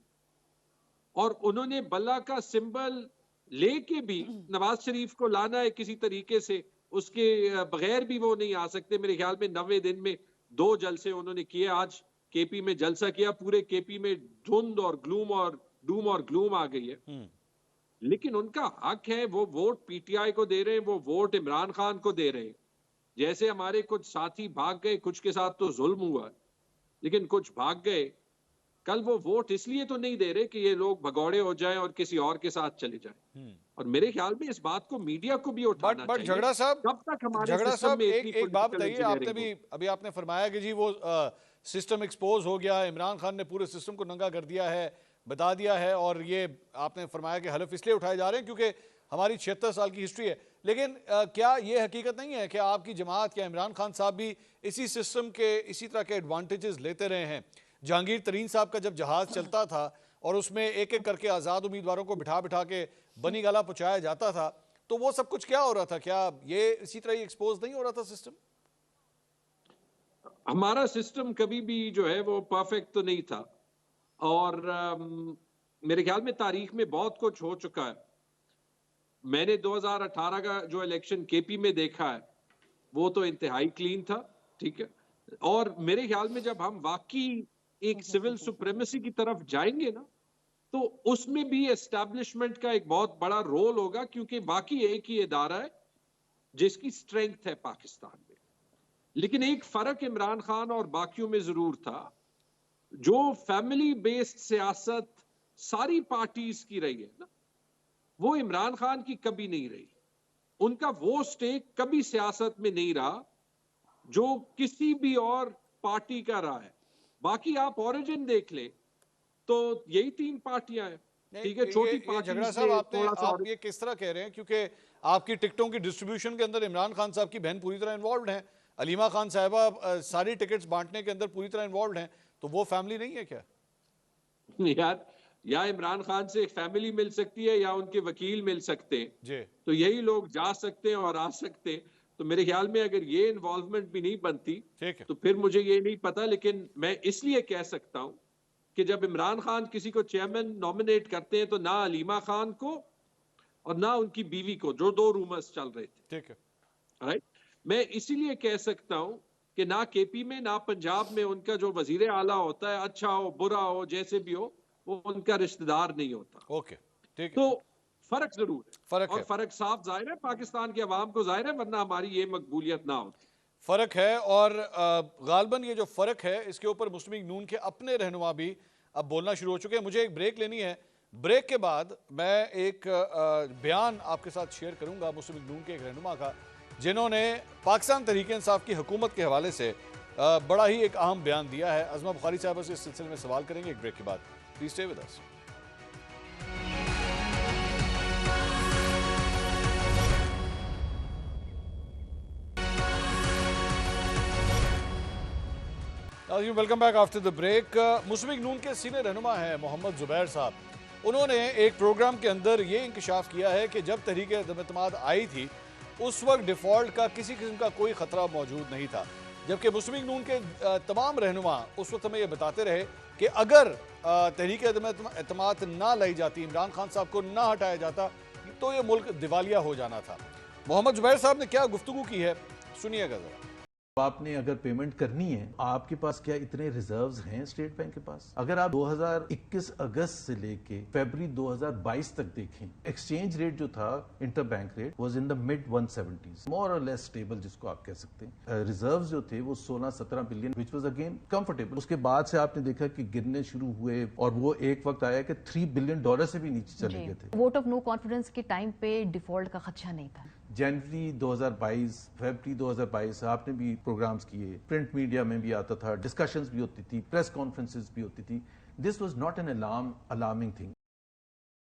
और उन्होंने बल्ला का सिंबल लेके भी नवाज शरीफ को लाना है किसी तरीके से, उसके बगैर भी वो नहीं आ सकते। मेरे ख्याल में 90 दिन में 2 जलसे उन्होंने किए। आज केपी में जलसा किया, पूरे केपी में धुंध और ग्लूम और डूम और ग्लूम आ गई है। लेकिन उनका हक है, वो वोट पीटीआई को दे रहे हैं, वो वोट इमरान खान को दे रहे हैं। जैसे हमारे कुछ साथी भाग गए, कुछ के साथ तो जुल्म हुआ लेकिन कुछ भाग गए, कल वो वोट इसलिए तो नहीं दे रहे कि ये लोग भगौड़े हो जाएं और किसी और के साथ चले जाएं। और मेरे ख्याल में इस बात को मीडिया को भी उठाना चाहिए। झगड़ा साहब, कब तक हमारे झगड़ा साहब एक बात बताइए, आपने इंजीनियरिंग भी अभी आपने फरमाया कि जी वो सिस्टम एक्सपोज हो गया, इमरान खान ने पूरे सिस्टम को नंगा कर दिया है, बता दिया है, और ये आपने फरमाया कि हलफ इसलिए उठाए जा रहे हैं क्योंकि हमारी 76 साल की हिस्ट्री है। लेकिन क्या ये हकीकत नहीं है कि आपकी जमात या इमरान खान साहब भी इसी सिस्टम के इसी तरह के एडवांटेजेस लेते रहे हैं? जहांगीर तरीन साहब का जब जहाज चलता था और उसमें एक एक करके आज़ाद उम्मीदवारों को बिठा बिठा के बनी गाला पहुंचाया जाता था, तो वो सब कुछ क्या हो रहा था? क्या ये इसी तरह एक्सपोज नहीं हो रहा था सिस्टम? हमारा सिस्टम कभी भी जो है वो परफेक्ट तो नहीं था, और मेरे ख्याल में तारीख में बहुत कुछ हो चुका है। मैंने 2018 का जो इलेक्शन केपी में देखा है वो तो इंतहाई क्लीन था, ठीक है। और मेरे ख्याल में जब हम वाकई एक सिविल सुप्रीमेसी की तरफ जाएंगे ना, तो उसमें भी एस्टैब्लिशमेंट का एक बहुत बड़ा रोल होगा, क्योंकि वाकई एक ही इदारा है जिसकी स्ट्रेंथ है पाकिस्तान में। लेकिन एक फर्क इमरान खान और बाकियों में जरूर था, जो फैमिली बेस्ड सियासत सारी पार्टीज की रही है ना, वो इमरान खान की कभी नहीं रही। उनका वो स्टेक कभी सियासत में नहीं रहा जो किसी भी और पार्टी का रहा है। बाकी आप ओरिजिन देख ले तो यही 3 पार्टियां हैं, ठीक है, छोटी पार्टी। झगड़ा साहब आप ये किस तरह कह रहे हैं, क्योंकि आपकी टिकटों की डिस्ट्रीब्यूशन के अंदर इमरान खान साहब की बहन पूरी तरह इन्वॉल्व हैं, अलीमा खान साहिबा सारी टिकट्स बांटने के अंदर पूरी तरह इन्वॉल्व हैं, तो वो फैमिली नहीं है क्या? यार, या इमरान खान से एक फैमिली मिल सकती है या उनके वकील मिल सकते हैं जी, तो यही लोग जा सकते हैं और आ सकते हैं। तो मेरे ख्याल में अगर ये इन्वॉल्वमेंट भी नहीं बनती ठीक है, तो फिर मुझे ये नहीं पता, लेकिन मैं इसलिए कह सकता हूं कि जब इमरान खान किसी को चेयरमैन नॉमिनेट करते हैं तो ना अलीमा खान को और ना उनकी बीवी को, जो 2 रूमर्स चल रहे थे, ठीक है, राइट, मैं इसीलिए कह सकता हूं कि ना केपी में ना पंजाब में उनका जो वजीर आला होता है, अच्छा हो बुरा हो जैसे भी हो, वो उनका रिश्तेदार नहीं होता। ओके, ठीक है, तो फर्क जरूर है, फर्क और है, फर्क साफ जाहिर है, पाकिस्तान की आवाम को जाहिर है, वरना हमारी ये मकबूलियत ना होती। फर्क है। और गालबन ये जो फर्क है इसके ऊपर मुस्लिम लीग नून के अपने रहनुमा भी अब बोलना शुरू हो चुके हैं। मुझे एक ब्रेक लेनी है, ब्रेक के बाद मैं एक बयान आपके साथ शेयर करूंगा मुस्लिम लीग नून के एक रहनुमा का, जिन्होंने पाकिस्तान तहरीक इंसाफ की हुकूमत के हवाले से बड़ा ही एक अहम बयान दिया है। अज़मा बुखारी साहब से इस सिलसिले में सवाल करेंगे एक ब्रेक के बाद। Please stay with us. Welcome back after the break. Muslim League Noon के सीनियर रहनुमा हैं मोहम्मद जुबैर साहब। उन्होंने एक प्रोग्राम के अंदर ये इंकशाफ किया है कि जब तहरीक एतमाद आई थी उस वक्त डिफ़ॉल्ट का किसी किस्म का कोई ख़तरा मौजूद नहीं था, जबकि मुस्लिम लीग नून के तमाम रहनुमा उस वक्त हमें ये बताते रहे कि अगर तहरीक एतमाद ना लाई जाती, इमरान खान साहब को ना हटाया जाता, तो ये मुल्क दिवालिया हो जाना था। मोहम्मद जुबैर साहब ने क्या गुफ्तगू की है, सुनिएगा जरा। आपने अगर पेमेंट करनी है, आपके पास क्या इतने रिजर्व्स हैं स्टेट बैंक के पास? अगर आप 2021 अगस्त से लेके फरवरी 2022 तक देखें, एक्सचेंज रेट जो था inter bank rate was in the mid 170s, मोर और लेस स्टेबल जिसको आप कह सकते हैं। रिजर्व्स जो थे वो 16-17 billion, which was again comfortable. उसके बाद से आपने देखा कि गिरने शुरू हुए और वो एक वक्त आया कि $3 बिलियन से भी नीचे चले गए थे। वोट ऑफ नो कॉन्फिडेंस के टाइम पे डिफॉल्ट का खदशा नहीं था। जनवरी 2022, फरवरी 2022 आपने भी प्रोग्राम्स किए, प्रिंट मीडिया में भी आता था, डिस्कशंस भी होती थी, प्रेस कॉन्फ्रेंसेस भी होती थी। This was not an alarming thing.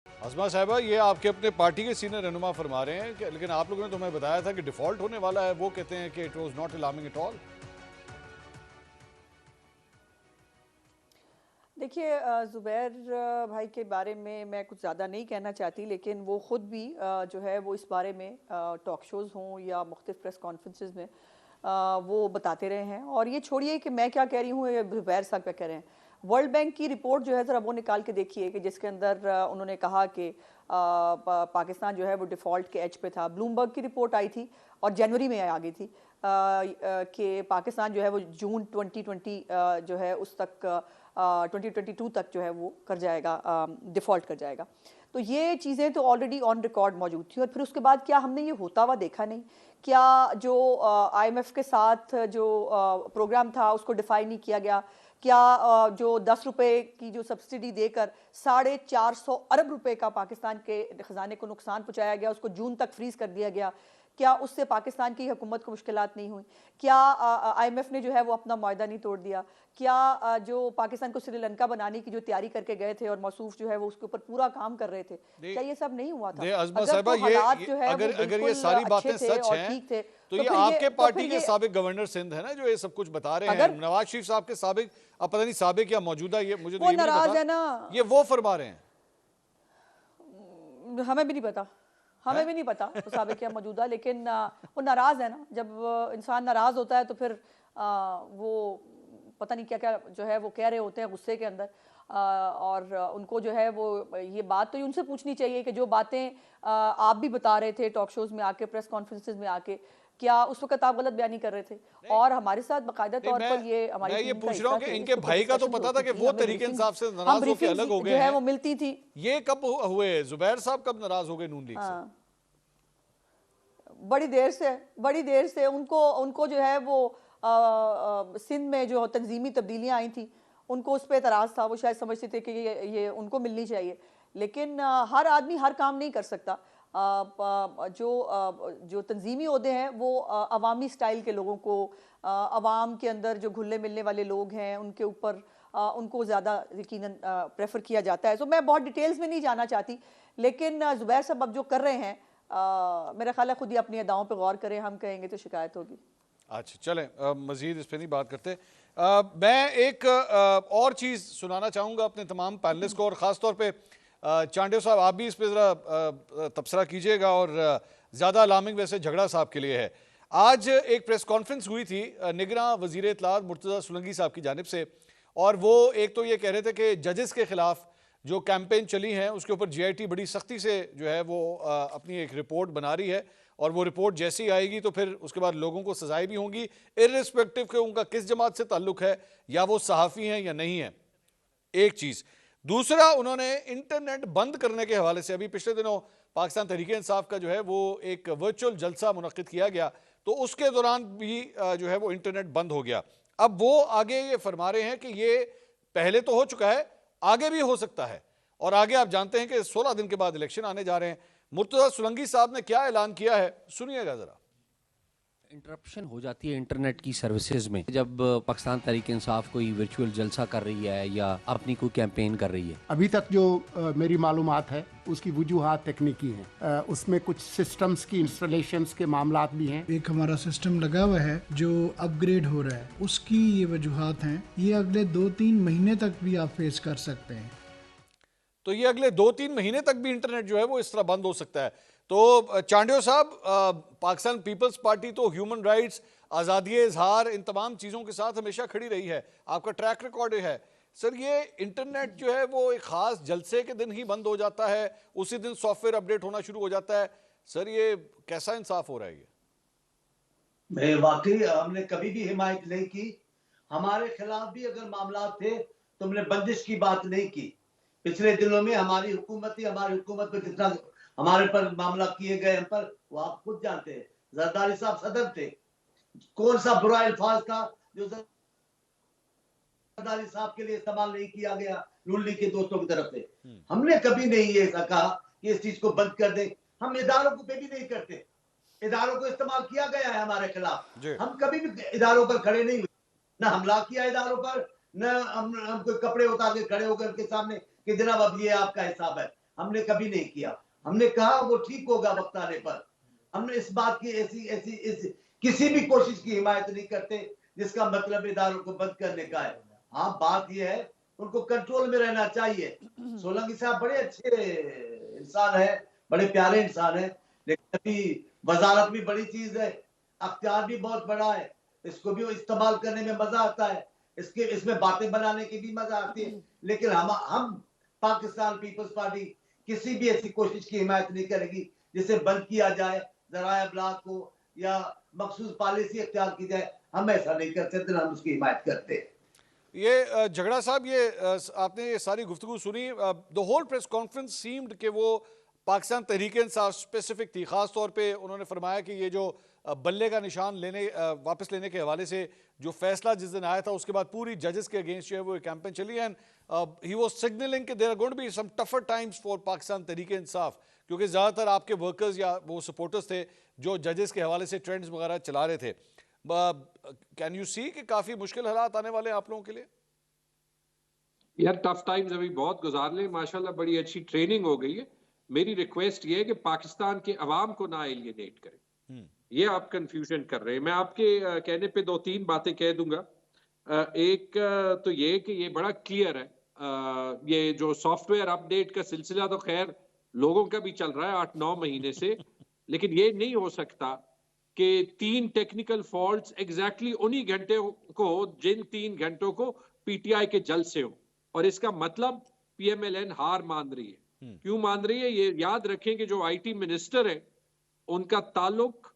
Azma साहिबा, ये आपके अपने पार्टी के सीनियर रहनुमा फरमा रहे हैं कि, लेकिन आप लोगों ने तो हमें बताया था कि डिफॉल्ट होने वाला है, वो कहते हैं कि it was not alarming at all. देखिए, ज़ुबैर भाई के बारे में मैं कुछ ज़्यादा नहीं कहना चाहती, लेकिन वो ख़ुद भी जो है वो इस बारे में टॉक शोज़ हों या मुख्तलिफ प्रेस कॉन्फ्रेंसेस में वो बताते रहे हैं। और ये छोड़िए कि मैं क्या कह रही हूँ, ज़ुबैर साहब क्या कह रहे हैं। वर्ल्ड बैंक की रिपोर्ट जो है ज़रा वो निकाल के देखिए कि जिसके अंदर उन्होंने कहा कि पाकिस्तान जो है वो डिफ़ॉल्ट के एज पे था। ब्लूमबर्ग की रिपोर्ट आई थी और जनवरी में आ गई थी कि पाकिस्तान जो है वो जून 2020 जो है उस तक 2022 तक जो है वो कर जाएगा, डिफ़ॉल्ट कर जाएगा। तो ये चीज़ें तो ऑलरेडी ऑन रिकॉर्ड मौजूद थी। और फिर उसके बाद क्या हमने ये होता हुआ देखा नहीं? क्या जो IMF के साथ जो प्रोग्राम था उसको डिफाइन नहीं किया गया? क्या जो 10 रुपए की जो सब्सिडी देकर 450 अरब रुपए का पाकिस्तान के खजाने को नुकसान पहुंचाया गया, उसको जून तक फ्रीज कर दिया गया? क्या उससे पाकिस्तान की हुकूमत को मुश्किलात नहीं हुई? क्या IMF ने जो है वो अपना मुआहदा नहीं तोड़ दिया? क्या जो पाकिस्तान को श्रीलंका बनाने की जो तैयारी करके गए थे और मौसूफ जो है वो उसके ऊपर पूरा काम कर रहे थे, क्या ये सब नहीं हुआ था? अगर ये सारी बातें सच हैं तो ये आपके पार्टी के साबिक गवर्नर सिंध है ना जो ये सब कुछ बता रहे हैं। नवाज शरीफ साहब के साबिक, अब पता नहीं साबिक या मौजूदा, ये मुझे तो नाराज है ना, ये वो फरमा रहे हैं। हमें भी नहीं पता, हमें भी नहीं पता तो साबिक या मौजूदा, लेकिन वो नाराज है ना। जब इंसान नाराज होता है तो फिर वो पता नहीं क्या क्या जो है वो कह रहे होते हैं गुस्से के अंदर। और उनको जो है वो ये बात तो उनसे पूछनी चाहिए कि जो बातें आप भी बता रहे थे टॉक शोज में आके, प्रेस कॉन्फ्रेंसेस में आके, क्या उस वक्त आप गलत बयानी कर रहे थे? और हमारे साथ बाकायदा तौर पर ये हमारी ये पूछ रहा हूँ कि इनके भाई का तो पता था कि वो तरीके इंसाफ से नाराज होकर अलग हो गए जो है वो मिलती थी। ये कब हुए? जुबैर साहब कब नाराज हो गए नून लीग से? बड़ी देर से उनको जो है वो सिंध में जो तंजीमी तब्दीलियां आई थी उनको उस पर एतराज़ था। वो शायद समझते थे कि ये उनको मिलनी चाहिए, लेकिन हर आदमी हर काम नहीं कर सकता। जो तंजीमी ओहदे हैं वो अवामी स्टाइल के लोगों को, अवाम के अंदर जो घुलने मिलने वाले लोग हैं उनके ऊपर उनको ज़्यादा यकीनन प्रेफर किया जाता है। तो मैं बहुत डिटेल्स में नहीं जाना चाहती, लेकिन ज़ुबैर साहब अब जो कर रहे हैं मेरा ख्याल है खुद ही अपनी अदाओं पे गौर करें, हम कहेंगे तो शिकायत होगी। अच्छा चलें, मजीद इस पर नहीं बात करते। मैं एक और चीज़ सुनाना चाहूँगा अपने तमाम पैनलिस्ट को, और ख़ास तौर पे चांडियो साहब आप भी इस पर ज़रा तबसरा कीजिएगा, और ज़्यादा अलार्मिंग वैसे झगड़ा साहब के लिए है। आज एक प्रेस कॉन्फ्रेंस हुई थी निगरां वज़ीर इत्तलात मुर्तज़ा सुलंगी साहब की जानिब से, और वो एक तो ये कह रहे थे कि जजेस के खिलाफ जो कैंपेन चली है उसके ऊपर GIT बड़ी सख्ती से जो है वो अपनी एक रिपोर्ट बना रही है, और वो रिपोर्ट जैसी ही आएगी तो फिर उसके बाद लोगों को सजाएं भी होंगी, इर्रिस्पेक्टिव के उनका किस जमात से ताल्लुक है या वो सहाफ़ी हैं या नहीं है, एक चीज़। दूसरा, उन्होंने इंटरनेट बंद करने के हवाले से अभी पिछले दिनों पाकिस्तान तहरीक इंसाफ का जो है वो एक वर्चुअल जलसा मुनक्किद किया गया, तो उसके दौरान भी जो है वो इंटरनेट बंद हो गया। अब वो आगे ये फरमा रहे हैं कि ये पहले तो हो चुका है, आगे भी हो सकता है, और आगे आप जानते हैं कि 16 दिन के बाद इलेक्शन आने जा रहे हैं। मुर्तज़ा सुलंगी साहब ने क्या ऐलान किया है, सुनिएगा जरा। इंटरप्शन हो जाती है इंटरनेट की सर्विसेज में जब पाकिस्तान तहरीक इंसाफ कोई वर्चुअल जलसा कर रही है या अपनी कोई कैंपेन कर रही है। अभी तक जो मेरी मालूमात है उसकी वजूहात तकनीकी हैं, उसमें कुछ सिस्टम्स की इंस्टॉलेशंस के मामलात भी हैं। एक हमारा सिस्टम लगा हुआ है जो अपग्रेड हो रहा है, उसकी ये वजूहात हैं, ये अगले 2-3 महीने तक भी आप फेस कर सकते हैं। तो ये अगले 2-3 महीने तक भी इंटरनेट जो है वो इस तरह बंद हो सकता है। तो चांडियो साहब, पाकिस्तान पीपल्स पार्टी तो ह्यूमन राइट्स, आज़ादी इजहार, इन तमाम चीज़ों के साथ हमेशा खड़ी रही है, आपका ट्रैक रिकॉर्ड है। सर, ये इंटरनेट जो है वो एक ख़ास जलसे के दिन ही बंद हो जाता है, उसी दिन सॉफ्टवेयर अपडेट होना शुरू हो जाता है, सर ये कैसा इंसाफ हो रहा है? ये वाकई हमने कभी भी हिमायत नहीं की, हमारे खिलाफ भी अगर मामला थे तो हमने बंदिश की बात नहीं की। पिछले दिनों में हमारी हुकूमत पर जितना हमारे पर मामला किए गए हम पर, वो आप खुद जानते हैं। जरदारी साहब सदर थे, कौन सा बुरा अल्फाज था जो जरदारी साहब के लिए इस्तेमाल नहीं किया गया नून लीग के दोस्तों की तरफ से। हमने कभी नहीं ये कहा कि इस चीज को बंद कर दे, हम इदारों को पे भी नहीं करते, इदारों को इस्तेमाल किया गया है हमारे खिलाफ, हम कभी भी इदारों पर खड़े नहीं हुए, न हमला किया इदारों पर, न हम कोई कपड़े उतार के खड़े होकर उनके सामने कि जनाब अब ये आपका हिसाब है, हमने कभी नहीं किया। हमने कहा वो ठीक होगा वक्त आने पर। हमने इस बात की ऐसी किसी भी कोशिश की हिमायत नहीं करते जिसका मतलब इदारों को बंद करने का है। हाँ, बात यह है उनको कंट्रोल में रहना चाहिए। सोलंकी साहब बड़े अच्छे इंसान है, बड़े प्यारे इंसान है, लेकिन अभी वजारत भी बड़ी चीज है, अख्तियार भी बहुत बड़ा है, इसको भी इस्तेमाल करने में मजा आता है, इसमें बातें बनाने की भी मजा आती है। लेकिन हम पाकिस्तान पीपल्स पार्टी किसी भी ऐसी कोशिश की हिमायत नहीं करेगी जिसे बंद किया जाए, जराए अबलाग को या मखसूस पॉलिसी इख्तियार की जाए, हम ऐसा नहीं कर सकते, हम उसकी हिमायत करते। ये झगड़ा साहब, ये आपने ये सारी गुफ्तगू सुनी, the whole press conference seemed कि वो पाकिस्तान तहरीक इंसाफ स्पेसिफिक थी। खास तौर पे उन्होंने फरमाया कि ये जो बल्ले का निशान वापस लेने के हवाले से जो फैसला जिस दिन आया था उसके बाद पूरी जजेस के अगेंस्ट जो है वो कैंपेन चली, एंड ही वाज सिग्नलिंग कि there are going to be some tougher times for Pakistan Tehreek Insaf, क्योंकि ज़्यादातर आपके वर्कर्स या वो सपोर्टर्स थे जो जजेस के हवाले से ट्रेंड्स वगैरह चला रहे थे। कैन यू सी कि काफ़ी मुश्किल हालात आने वाले हैं आप लोगों के लिए? यार, टफ टाइम्स अभी बहुत गुजार लें, माशाल्लाह बड़ी अच्छी ट्रेनिंग हो गई है। मेरी रिक्वेस्ट ये है कि पाकिस्तान के अवाम को ना एलियनेट करें, ये आप कंफ्यूजन कर रहे हैं। मैं आपके कहने पे 2-3 बातें कह दूंगा। एक तो ये कि ये बड़ा क्लियर है, ये जो सॉफ्टवेयर अपडेट का सिलसिला तो खैर लोगों का भी चल रहा है 8-9 महीने से, लेकिन ये नहीं हो सकता कि 3 टेक्निकल फॉल्ट्स एग्जैक्टली उन्हीं घंटे को जिन 3 घंटों को पीटीआई के जलसे हो, और इसका मतलब पीएमएलएन हार मान रही है। क्यों मान रही है? ये याद रखें कि जो आईटी मिनिस्टर है उनका ताल्लुक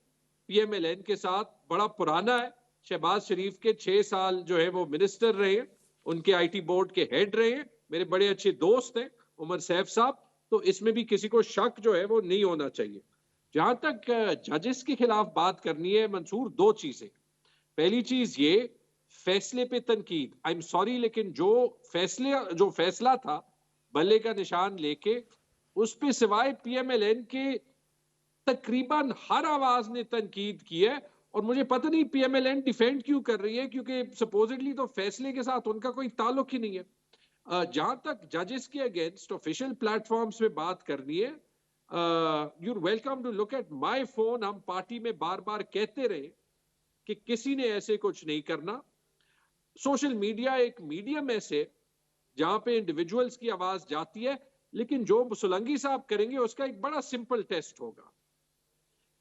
पीएमएलएन के साथ बड़ा पुराना है। शहबाज शरीफ के 6 साल जो है वो मिनिस्टर रहे हैं, उनके आईटी बोर्ड के हेड रहे हैं, मेरे बड़े अच्छे दोस्त हैं उमर सैफ साहब। तो इसमें भी किसी को शक जो है वो नहीं होना चाहिए। जहां तक जजेस के खिलाफ बात करनी है मंसूर, 2 चीजें। पहली चीज ये, फैसले पे तनकीद, आई एम सॉरी, लेकिन जो फैसला था बल्ले का निशान लेके, उस पे सिवाय पीएमएलएन के तकरीबन हर आवाज ने तनकीद की है। और मुझे पता नहीं PMLN डिफेंड क्यों कर रही है, क्योंकि सपोजिटली तो फैसले के साथ उनका कोई ताल्लुक ही नहीं है। जहां तक जजेस के अगेंस्ट ऑफिशियल प्लेटफॉर्म्स में बात करनी है, you are welcome to look at my phone. हम पार्टी में बार बार कहते रहे कि किसी ने ऐसे कुछ नहीं करना। सोशल मीडिया एक मीडियम ऐसे जहां पे इंडिविजुअल्स की आवाज जाती है, लेकिन जो सोलंकी साहब करेंगे उसका एक बड़ा सिंपल टेस्ट होगा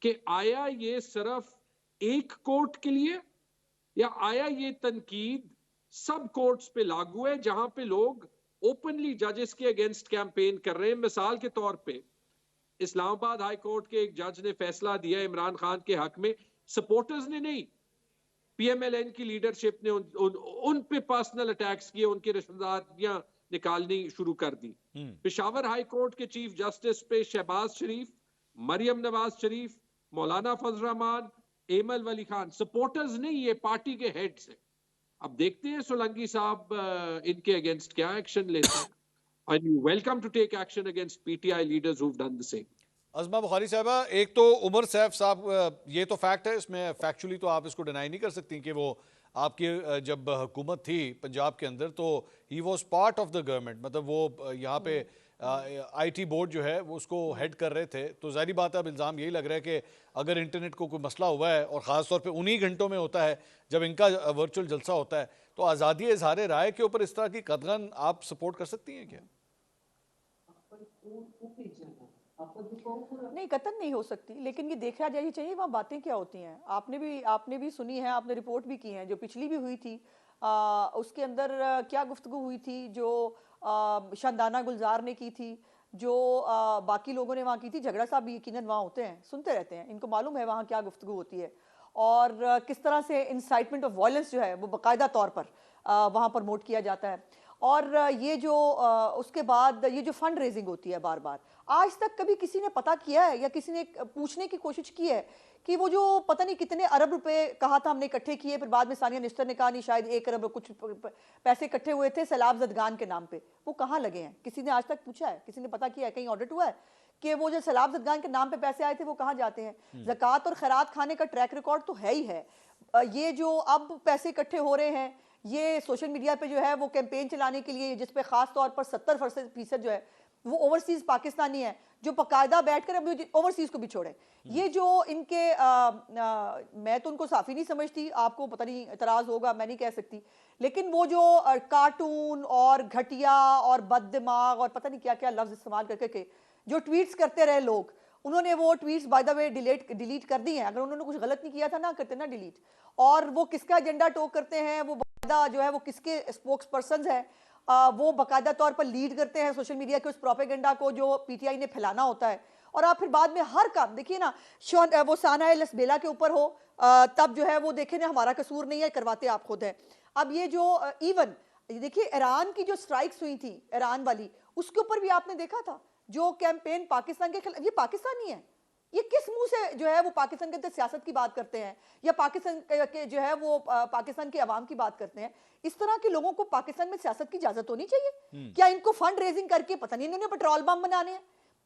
कि आया ये सिर्फ एक कोर्ट के लिए या आया ये तनकीद सब कोर्ट्स पे लागू है जहां पे लोग ओपनली जजेस के अगेंस्ट कैंपेन कर रहे हैं। मिसाल के तौर पे इस्लामाबाद हाई कोर्ट के एक जज ने फैसला दिया इमरान खान के हक में, सपोर्टर्स ने नहीं, PMLN की लीडरशिप ने उन पे पर्सनल अटैक्स किए, उनकी रिश्तेदारियां निकालनी शुरू कर दी। पेशावर हाई कोर्ट के चीफ जस्टिस पे शहबाज शरीफ, मरियम नवाज शरीफ, मौलाना फजल रहमान, एमल वली खान, सपोर्टर्स नहीं, ये पार्टी के हेड्स हैं। अब देखते हैं सोलंकी साहब इनके अगेंस्ट क्या एक्शन लेते हैं। And you welcome to take action against PTI leaders who've done the same. Azma Bukhari साहबा, एक तो उमर सैफ साहब, ये तो फैक्ट है, इसमें फैक्चुअली तो आप इसको डिनाई नहीं कर सकती कि वो आपकी जब हुकूमत थी पंजाब के अंदर तो he was part of the government, मतलब वो यहाँ पे IT बोर्ड जो है वो उसको हेड कर रहे थे। तो ज़ाहिर बात है, अब इल्ज़ाम यही लग रहा है कि अगर इंटरनेट को कोई मसला हुआ है और ख़ास तौर पे उन्हीं घंटों में होता है जब इनका वर्चुअल जलसा होता है, तो आज़ादी इज़हार राय के ऊपर इस तरह की कदगन आप सपोर्ट कर सकती हैं क्या? नहीं, कतन नहीं हो सकती, लेकिन ये देखा जाना चाहिए वहाँ बातें क्या होती हैं। आपने भी सुनी है, आपने रिपोर्ट भी की है, जो पिछली भी हुई थी उसके अंदर क्या गुफ्तगू हुई थी, जो शानदाना गुलजार ने की थी, जो बाकी लोगों ने वहाँ की थी। झगड़ा साहब भी यकीनन वहाँ होते हैं, सुनते रहते हैं, इनको मालूम है वहाँ क्या गुफ्तगू होती है और किस तरह से इंसाइटमेंट ऑफ वायलेंस जो है वो बाकायदा तौर पर वहाँ प्रमोट किया जाता है। और ये जो उसके बाद ये जो फंड रेजिंग होती है बार बार, आज तक कभी किसी ने पता किया है या किसी ने पूछने की कोशिश की है कि वो जो पता नहीं कितने अरब रुपए कहा था हमने इकट्ठे किए, फिर बाद में सानिया निश्तर ने कहा नहीं शायद 1 अरब कुछ पैसे इकट्ठे हुए थे सैलाब जदगान के नाम पे, वो कहाँ लगे हैं? किसी ने आज तक पूछा है? किसी ने पता किया है? कहीं ऑडिट हुआ है कि वो जो सैलाब जदगान के नाम पे पैसे आए थे वो कहाँ जाते हैं? ज़कात और खैरात खाने का ट्रैक रिकॉर्ड तो है ही है। ये जो अब पैसे इकट्ठे हो रहे हैं, ये सोशल मीडिया पे जो है वो कैंपेन चलाने के लिए, जिसपे खास तौर पर 70% जो है वो ओवरसीज पाकिस्तानी है, जो बाकायदा बैठकर अब ओवरसीज को भी छोड़े। ये जो इनके मैं तो उनको साफी नहीं समझती, आपको पता नहीं इतराज होगा, मैं नहीं कह सकती, लेकिन वो जो कार्टून और घटिया और बददिमाग और पता नहीं क्या क्या लफ्ज इस्तेमाल करके के जो ट्वीट्स करते रहे लोग, उन्होंने वो tweets by the way delete कर दी हैं। अगर उन्होंने कुछ गलत नहीं किया था ना करते ना डिलीट। और वो किसका एजेंडा टोक करते हैं, वो बाकायदा जो है वो किसके स्पोक्स पर्सन है, वो बाकायदा तौर पर लीड करते हैं सोशल मीडिया के उस प्रोपेगेंडा को जो PTI ने फैलाना होता है। और आप फिर बाद में हर काम देखिए ना, वो साना लसबेला के ऊपर हो तब जो है वो देखे ना हमारा कसूर नहीं है, करवाते आप खुद है। अब ये जो इवन देखिए ईरान की जो स्ट्राइक्स हुई थी ईरान वाली, उसके ऊपर भी आपने देखा था जो कैंपेन पाकिस्तान के खिलाफ, ये पाकिस्तानी है, ये किस मुंह से जो है वो पाकिस्तान के अंदर सियासत की बात करते हैं या पाकिस्तान के जो है वो पाकिस्तान के अवाम की बात करते हैं। इस तरह के लोगों को पाकिस्तान में सियासत की इजाजत होनी चाहिए क्या? इनको फंड रेजिंग करके पता नहीं इन्होंने पेट्रोल बम बनाने हैं,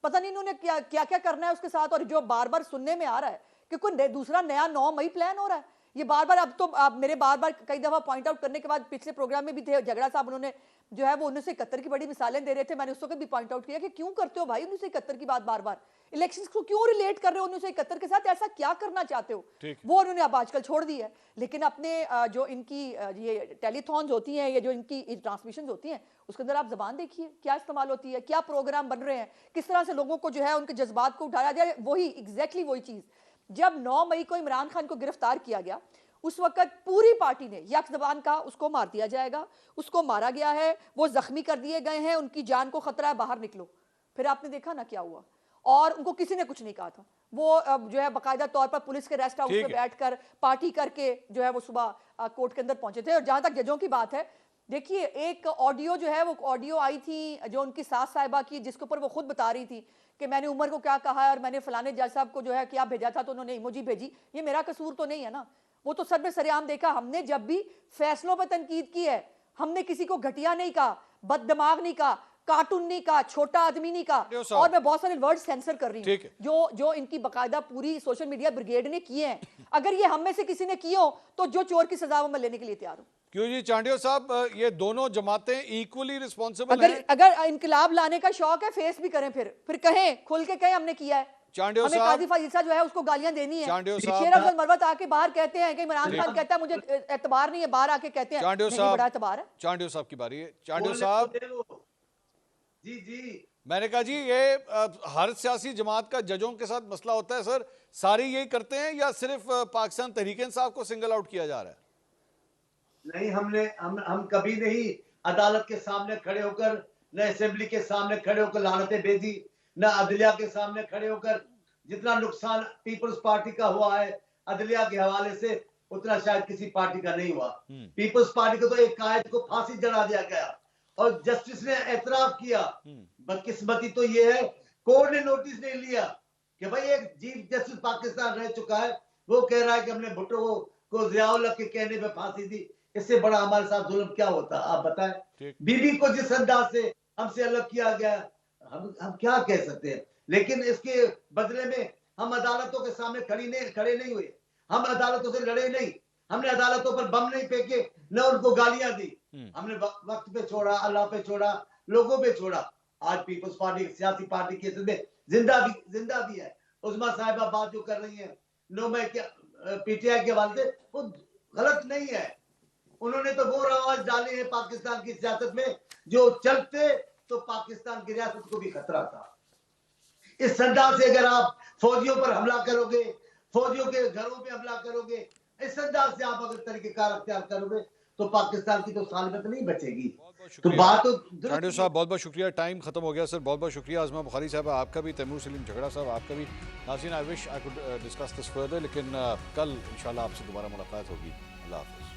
पता नहीं इन्होंने क्या क्या क्या करना है उसके साथ। और जो बार बार सुनने में आ रहा है कि कोई दूसरा नया 9 मई प्लान हो रहा है, ये बार बार अब तो आप मेरे बार बार कई दफा पॉइंट आउट करने के बाद पिछले प्रोग्राम में भी थे झगड़ा साहब, उन्होंने जो है वो 1971 की बड़ी मिसालें दे रहे थे, मैंने उस वक्त भी पॉइंट आउट किया कि क्यों करते हो भाई 1971 की बात बार बार, इलेक्शंस को क्यों रिलेट कर रहे हो 1971 के साथ, ऐसा क्या करना चाहते हो? वो उन्होंने अब आजकल छोड़ दी है। लेकिन अपने जो इनकी ये टेलीथॉन्स होती हैं, ये जो इनकी ट्रांसमिशन होती हैं, उसके अंदर आप जबान देखिए क्या इस्तेमाल होती है, क्या प्रोग्राम बन रहे हैं, किस तरह से लोगों को जो है उनके जज्बात को उठाया जाए। वही एग्जैक्टली वही चीज जब 9 मई को इमरान खान को गिरफ्तार किया गया, उस वक्त पूरी पार्टी ने यक जबान का उसको मार दिया जाएगा, उसको मारा गया है, वो जख्मी कर दिए गए हैं, उनकी जान को खतरा है, बाहर निकलो। फिर आपने देखा ना क्या हुआ, और उनको किसी ने कुछ नहीं कहा था। वो जो है बाकायदा तौर पर पुलिस के रेस्ट हाउस में बैठकर पार्टी करके जो है वो सुबह कोर्ट के अंदर पहुंचे थे। और जहां तक जजों की बात है, देखिए एक ऑडियो जो है वो ऑडियो आई थी जो उनकी सास साहिबा की, जिसके ऊपर वो खुद बता रही थी कि मैंने उमर को क्या कहा है और मैंने फलाने जज साहब को जो है क्या भेजा था तो उन्होंने इमोजी भेजी। ये मेरा कसूर तो नहीं है ना, वो तो सर में सरेआम देखा। हमने जब भी फैसलों पर तनकीद की है, हमने किसी को घटिया नहीं कहा, बददिमाग नहीं कहा, कार्टून नहीं कहा, छोटा आदमी नहीं कहा, और मैं बहुत सारे वर्ड सेंसर कर रही हूँ जो इनकी बकायदा पूरी सोशल मीडिया ब्रिगेड ने किए हैं। अगर ये हम में से किसी ने किए हो तो जो चोर की सजा वो मैं लेने के लिए तैयार हूँ। क्यों जी चांडियो साहब, ये दोनों जमातें इक्वली रिस्पॉन्सिबल हैं? अगर इनकलाब लाने का शौक है फेस भी करें, फिर कहें, खुल के कहें हमने किया है। चांडियो हमें साहब, काजी फाजिसा जो है उसको गालियां देनी है। चांडियो शेर अफजल मरवत आके बाहर कहते हैं कि इमरान खान कहता है मुझे एतबार नहीं है, बाहर आके कहते हैं चांडियो नहीं, साहब, बड़ा एतबार है। चांडियो साहब की बारी है। चांडियो साहब, जी मैंने कहा जी ये हर सियासी जमात का जजों के साथ मसला होता है सर, सारे यही करते हैं या सिर्फ पाकिस्तान तहरीक इंसाफ को सिंगल आउट किया जा रहा है? नहीं, हम कभी नहीं अदालत के सामने खड़े होकर, न असेंबली के सामने खड़े होकर लानतें भेजी, न अदलिया के सामने खड़े होकर। जितना नुकसान पीपल्स पार्टी का हुआ है अदलिया के हवाले से, उतना शायद किसी पार्टी का नहीं हुआ। पीपल्स पार्टी को तो एक कायद को फांसी चढ़ा दिया गया और जस्टिस ने एतराफ किया। बदकिस्मती तो ये है कोर्ट ने नोटिस नहीं लिया कि भाई एक चीफ जस्टिस पाकिस्तान रह चुका है, वो कह रहा है कि हमने भुट्टो को ज़ियाउल हक के कहने पे फांसी दी। इससे बड़ा हमारे साथ जुल्म क्या होता, आप बताएं। बीबी को जिस अंदाज से हमसे अलग किया गया, हम क्या कह सकते हैं। लेकिन इसके बदले में हम अदालतों के सामने खड़े नहीं हुए, हम अदालतों से लड़े नहीं, हमने अदालतों पर बम नहीं फेंके, न उनको गालियां दी। हमने वक्त पे छोड़ा, अल्लाह पे छोड़ा, लोगों पे छोड़ा। आज पीपल्स पार्टी सियासी पार्टी के में जिंदा भी है। उस्मा साहिबा बात जो कर रही है नो मैं क्या पीटीआई के हवाले से, वो गलत नहीं है। उन्होंने तो वो रवाज डाले हैं पाकिस्तान की सियासत में जो चलते तो पाकिस्तान की रियासत को भी खतरा था। इस संदास से अगर आप फौजियों पर हमला करोगे, फौजियों के घरों पे हमला करोगे, इस संदास से आप अगर तरीकेकार अख्तियार करोगे तो पाकिस्तान की तो सालमत नहीं बचेगी। तो बात तो चांडियो साहब बहुत बहुत शुक्रिया, टाइम खत्म हो गया सर। बहुत बहुत शुक्रिया आज़मा बुखारी साहब, आपका भी, तैमूर सलीम झगड़ा साहब आपका भी। नाज़रीन, I wish I could discuss this further, लेकिन कल इंशाल्लाह आपसे दोबारा मुलाकात होगी। अल्लाह हाफ़िज़।